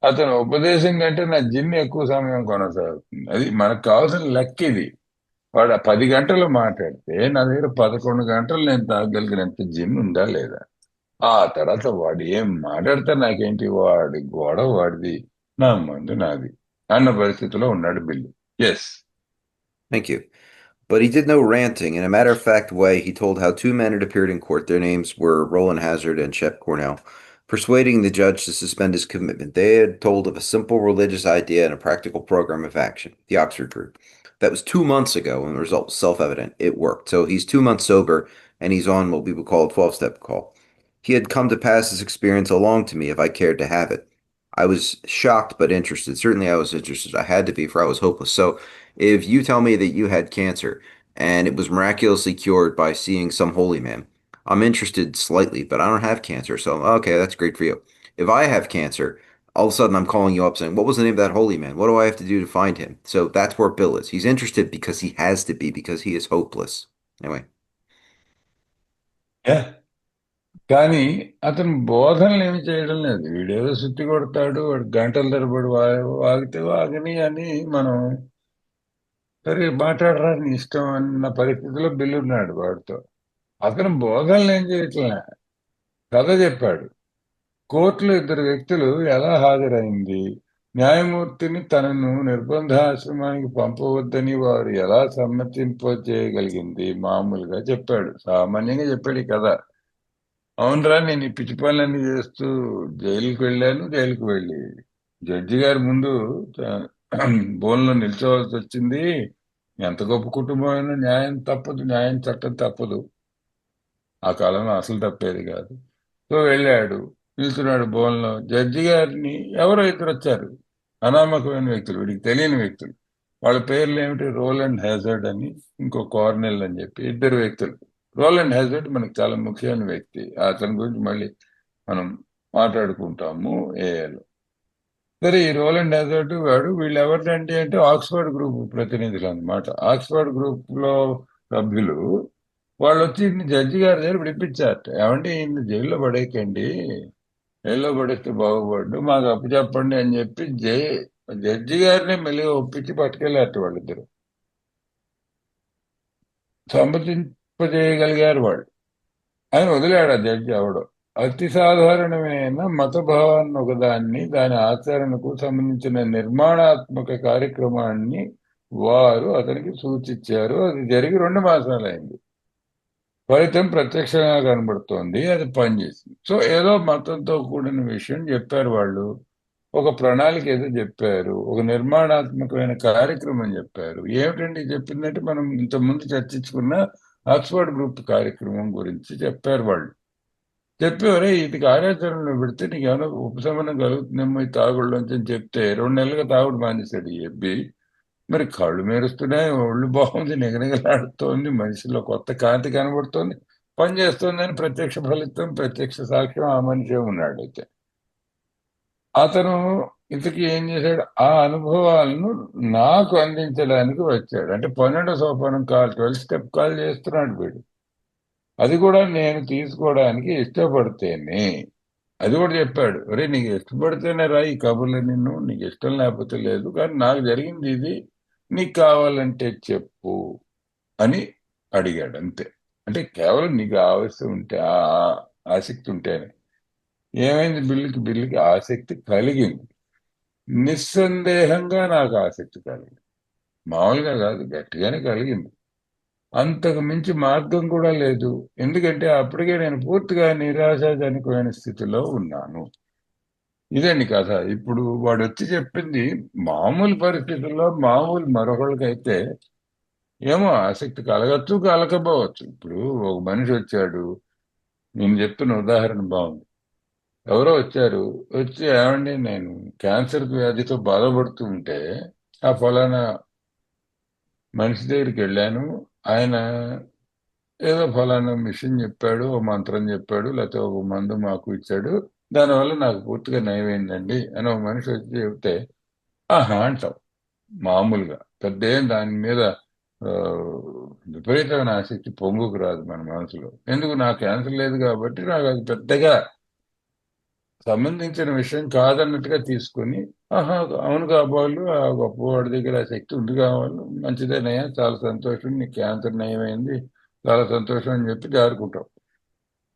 అతను ఉపదేశం కంటే నా జిమ్ ఎక్కువ సమయం కొనసాగుతుంది. అది మనకు కావాల్సిన లెక్క ఇది. వాడు 10 గంటలు మాట్లాడితే నా దగ్గర 11 గంటలు నేను తాగగలిగినంత జిమ్ ఉందా లేదా? ఆ తర్వాత వాడు ఏం మాట్లాడితే నాకేంటి, వాడి గొడవ వాడిది, నా మందు నాది అన్న పరిస్థితిలో ఉన్నాడు Billu. Yes. Thank you. But he did no ranting. In a matter-of-fact way, he told how two men had appeared in court. Their names were Roland Hazard and Shep Cornell, persuading the judge to suspend his commitment. They had told of a simple religious idea and a practical program of action, the Oxford Group. That was 2 months ago, and the result was self-evident. It worked. So he's 2 months sober, and he's on what we would call a 12-step call. He had come to pass this experience along to me if I cared to have it. I was shocked but interested. Certainly I was interested. I had to be, for I was hopeless. So if you tell me that you had cancer and it was miraculously cured by seeing some holy man, I'm interested slightly, but I don't have cancer. So, okay, that's great for you. If I have cancer, all of a sudden I'm calling you up saying, what was the name of that holy man? What do I have to do to find him? So that's where Bill is. He's interested because he has to be, because he is hopeless. Anyway. Yeah, కానీ అతను బోధనలు ఏమి చేయడం లేదు. వీడేదో సుత్తి కొడతాడు, వాడు గంటల తరబడి వాగితే వాగని అని మనం సరే మాట్లాడరా నీ ఇష్టం అన్న పరిస్థితిలో బిల్లున్నాడు వాడితో. అతను బోధనలు ఏం చేయట్లే, కథ చెప్పాడు. కోర్టులో ఇద్దరు వ్యక్తులు ఎలా హాజరైంది, న్యాయమూర్తిని తనను నిర్బంధాశ్రమానికి పంపవద్దని వారు ఎలా సమ్మతింపజేయగలిగింది మామూలుగా చెప్పాడు, సామాన్యంగా చెప్పాడు ఈ కథ. అవునరా, నేను ఈ పిచ్చి పనులన్నీ చేస్తూ జైలుకి వెళ్ళాను. జైలుకి వెళ్ళి జడ్జి గారి ముందు బోన్లో నిల్చోవాల్సి వచ్చింది. ఎంత గొప్ప కుటుంబం అయినా న్యాయం తప్పదు, న్యాయం చట్టం తప్పదు. ఆ కాలంలో అసలు తప్పేది కాదు. సో వెళ్ళాడు, నిల్చున్నాడు బోన్లో. జడ్జి గారిని ఎవరో ఇద్దరు వచ్చారు, అనామకమైన వ్యక్తులు, వీడికి తెలియని వ్యక్తులు. వాళ్ళ పేర్లు ఏమిటి, రోలండ్ హ్యాజర్డ్ అని, ఇంకో కార్నెల్ అని చెప్పి ఇద్దరు వ్యక్తులు. రోలండ్ హ్యాజర్డ్ మనకు చాలా ముఖ్యమైన వ్యక్తి, అతని గురించి మళ్ళీ మనం మాట్లాడుకుంటాము ఏఏలో. సరే, ఈ రోలండ్ హ్యాజర్డ్ వాడు, వీళ్ళు ఎవరిదంటే అంటే ఆక్స్ఫర్డ్ గ్రూప్ ప్రతినిధులు అన్నమాట. ఆక్స్ఫర్డ్ గ్రూప్ లో సభ్యులు. వాళ్ళు వచ్చి ఈయన్ని జడ్జి గారి దగ్గర పిలిపించారట. ఏమంటే ఈయన్ని జైల్లో పడేయకండి, జైల్లో పడేస్తే బాగుపడ్డు, మాకు అప్పు చెప్పండి అని చెప్పి జడ్జి గారిని మెల్లిగా ఒప్పించి పట్టుకెళ్ళారట వాళ్ళిద్దరు. సమ్మతింపజేయగలిగారు వాళ్ళు. ఆయన వదిలాడు ఆ జడ్జి అవడం. అతి సాధారణమైన మతభావాన్ని ఒకదాన్ని, దాని ఆచరణకు సంబంధించిన నిర్మాణాత్మక కార్యక్రమాన్ని వారు అతనికి సూచించారు. అది జరిగి 2 మాసాలైంది. ఫలితం ప్రత్యక్షంగా కనబడుతోంది, అది పనిచేసింది. సో ఏదో మతంతో కూడిన విషయం చెప్పారు వాళ్ళు, ఒక ప్రణాళిక ఏదో చెప్పారు, ఒక నిర్మాణాత్మకమైన కార్యక్రమం చెప్పారు. ఏమిటండి చెప్పిందంటే, మనం ఇంతకుముందు చర్చించుకున్న ఆక్స్ఫర్డ్ గ్రూప్ కార్యక్రమం గురించి చెప్పారు వాళ్ళు. చెప్పేవరే, ఇది కార్యాచరణలో పెడితే నీకు ఏమైనా ఉపశమనం కలుగుతుందేమో ఈ తాగుడులోంచి అని చెప్తే 2 నెలలుగా తాగుడు మానేశాడు ఈ అబ్బి. మరి కళ్ళు మెరుస్తున్నాయి, ఒళ్ళు బాగుంది, నిగనిగలాడుతోంది, మనిషిలో కొత్త కాంతి కనబడుతోంది, పని చేస్తోందని ప్రత్యక్ష ఫలితం, ప్రత్యక్ష సాక్ష్యం ఆ మనిషే ఉన్నాడు. అయితే అతను ఇంతకీ ఏం చేశాడు, ఆ అనుభవాలను నాకు అందించడానికి వచ్చాడు. అంటే 12వ సోపానం కాల్, 12 స్టెప్ కాల్ చేస్తున్నాడు వీడు. అది కూడా నేను తీసుకోవడానికి ఇష్టపడితేనే. అది కూడా చెప్పాడు, అరే నీకు ఇష్టపడితేనే రా ఈ కబుర్లు, నిన్ను నీకు ఇష్టం లేకపోతే లేదు, కానీ నాకు జరిగింది ఇది, నీకు కావాలంటే చెప్పు అని అడిగాడు. అంతే. అంటే కేవలం నీకు ఆవశ్యం ఉంటే, ఆసక్తి ఉంటేనే. ఏమైంది, బిల్లుకి ఆసక్తి కలిగింది. నిస్సందేహంగా నాకు ఆసక్తి కలిగింది, మామూలుగా కాదు, గట్టిగానే కలిగింది. అంతకు మించి మార్గం కూడా లేదు. ఎందుకంటే అప్పటికే నేను పూర్తిగా నిరాశాజనకమైన స్థితిలో ఉన్నాను. ఇదండి కథ. ఇప్పుడు వాడు వచ్చి చెప్పింది మామూలు పరిస్థితుల్లో మామూలు మరొకరికైతే ఏమో ఆసక్తి కలగచ్చు, కలగకపోవచ్చు. ఇప్పుడు ఒక మనిషి వచ్చాడు, నేను చెప్తున్న ఉదాహరణ బాగుంది. ఎవరో వచ్చారు, వచ్చి ఏమండి నేను క్యాన్సర్ వ్యాధితో బాధపడుతూ ఉంటే ఆ ఫలానా మనిషి దగ్గరికి వెళ్ళాను, ఆయన ఏదో ఫలానా మిషన్ చెప్పాడు, ఓ మంత్రం చెప్పాడు, లేకపోతే ఒక మందు మాకు ఇచ్చాడు, దానివల్ల నాకు పూర్తిగా నయమైందండి అని ఒక మనిషి వచ్చి చెబితే ఆహా అంటాం మామూలుగా. పెద్ద ఏం దాని మీద ఆ, విపరీతమైన ఆసక్తి పొంగుకు రాదు మన మనసులో. ఎందుకు, నాకు క్యాన్సర్ లేదు కాబట్టి నాకు అది పెద్దగా సంబంధించిన విషయం కాదన్నట్టుగా తీసుకొని, ఆహా అవును కాబోలు, ఆ గొప్పవాడి దగ్గర ఆ శక్తి ఉంది కావాలి, మంచిదేనయ్యా, చాలా సంతోషం, నీ క్యాన్సర్ నయమైంది, చాలా సంతోషం అని చెప్పి జారుకుంటాం.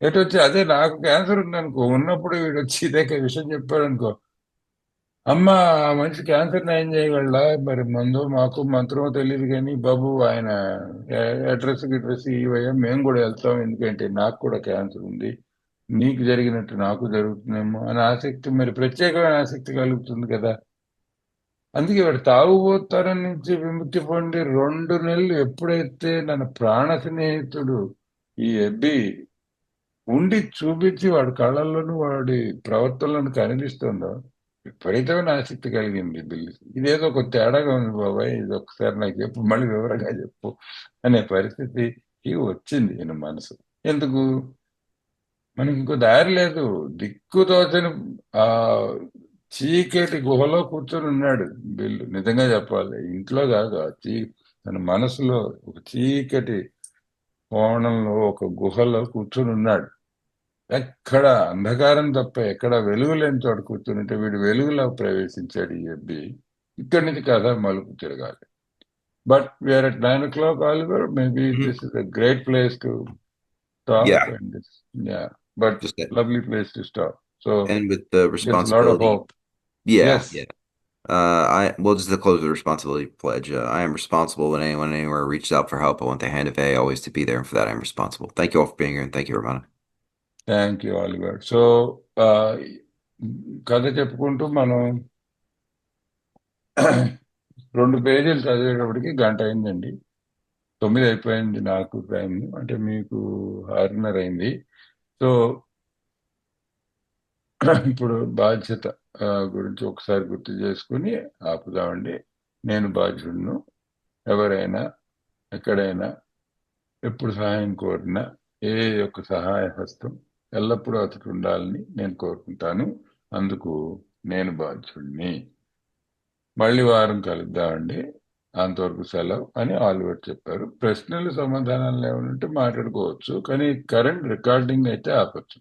ఎటు వచ్చి అదే నాకు క్యాన్సర్ ఉందనుకో, ఉన్నప్పుడు వీడు వచ్చి ఇదే విషయం చెప్పాడు అనుకో, అమ్మ ఆ మనిషి క్యాన్సర్ నయం చేయగలరా? మరి మందు మాకు మంత్రమో తెలియదు కానీ బాబు ఆయన అడ్రస్ గిడ్రస్ ఇవయ్యా మేము కూడా వెళ్తాం, ఎందుకంటే నాకు కూడా క్యాన్సర్ ఉంది, నీకు జరిగినట్టు నాకు జరుగుతుందేమో అని ఆసక్తి, మరి ప్రత్యేకమైన ఆసక్తి కలుగుతుంది కదా. అందుకే వాడు తాగుబోతారం నుంచి విముక్తి పొంది 2 నెలలు ఎప్పుడైతే నన్ను ప్రాణ స్నేహితుడు ఈ అబ్బి ఉండి చూపించి వాడి కళ్ళల్లోనూ వాడి ప్రవర్తనలను కనిపిస్తుందో విపరీతమైన ఆసక్తి కలిగింది బిల్లు. ఇదేదో ఒక తేడాగా ఉంది బాబాయ్, ఇది ఒకసారి నాకు చెప్పు, మళ్ళీ వివరంగా చెప్పు అనే పరిస్థితికి వచ్చింది ఈయన మనసు. ఎందుకు? మనకి ఇంకో దారి లేదు, దిక్కుతోచని ఆ చీకటి గుహలో కూర్చొని ఉన్నాడు బిల్లు. నిజంగా చెప్పాలి, ఇంట్లో కాదు, తన మనసులో ఒక చీకటి కోణంలో ఒక గుహలో కూర్చొని ఉన్నాడు. ఎక్కడ అంధకారం తప్ప ఎక్కడ వెలుగు లేని చోట కూర్చుంటే వీడు వెలుగులో ప్రవేశించాడు ఈ అబ్బి. ఇక్కడి నుంచి కథ మలుపు తిరగాలి. But we're at 9 o'clock, Oliver. Maybe Mhm. this is a great place to stop, Yeah, and this, yeah, but just that. lovely place to stop. So And with the gives a lot of responsibility. hope. Yeah, Yes, yeah. I well, just to close with the responsibility pledge. I am responsible when anyone anywhere reaches out for help. I want the hand of A always to be there, and for that, I'm responsible. Thank you all for being here, and thank you, Romana. Thank you Oliver. So కథ చెప్పుకుంటూ మనం 2 పేజీలు చదివేటప్పటికి గంట అయిందండి. 9 అయిపోయింది నాకు time, అంటే మీకు 6:30 అయింది. సో ఇప్పుడు బాధ్యత గురించి ఒకసారి గుర్తు చేసుకుని ఆపుదామండి. నేను బాధ్యుడును. ఎవరైనా ఎక్కడైనా ఎప్పుడు సహాయం కోరినా ఏ యొక్క సహాయ హస్తం ఎల్లప్పుడూ అతడు ఉండాలని నేను కోరుకుంటాను. అందుకు నేను బాధ్యుడిని. మళ్ళీ వారం కలుద్దామండి. అంతవరకు సెలవు అని ఆలివర్ చెప్పారు. ప్రశ్నలు సమాధానాలు ఏమైనా ఉంటే మాట్లాడుకోవచ్చు, కానీ కరెంట్ రికార్డింగ్ అయితే ఆపచ్చు.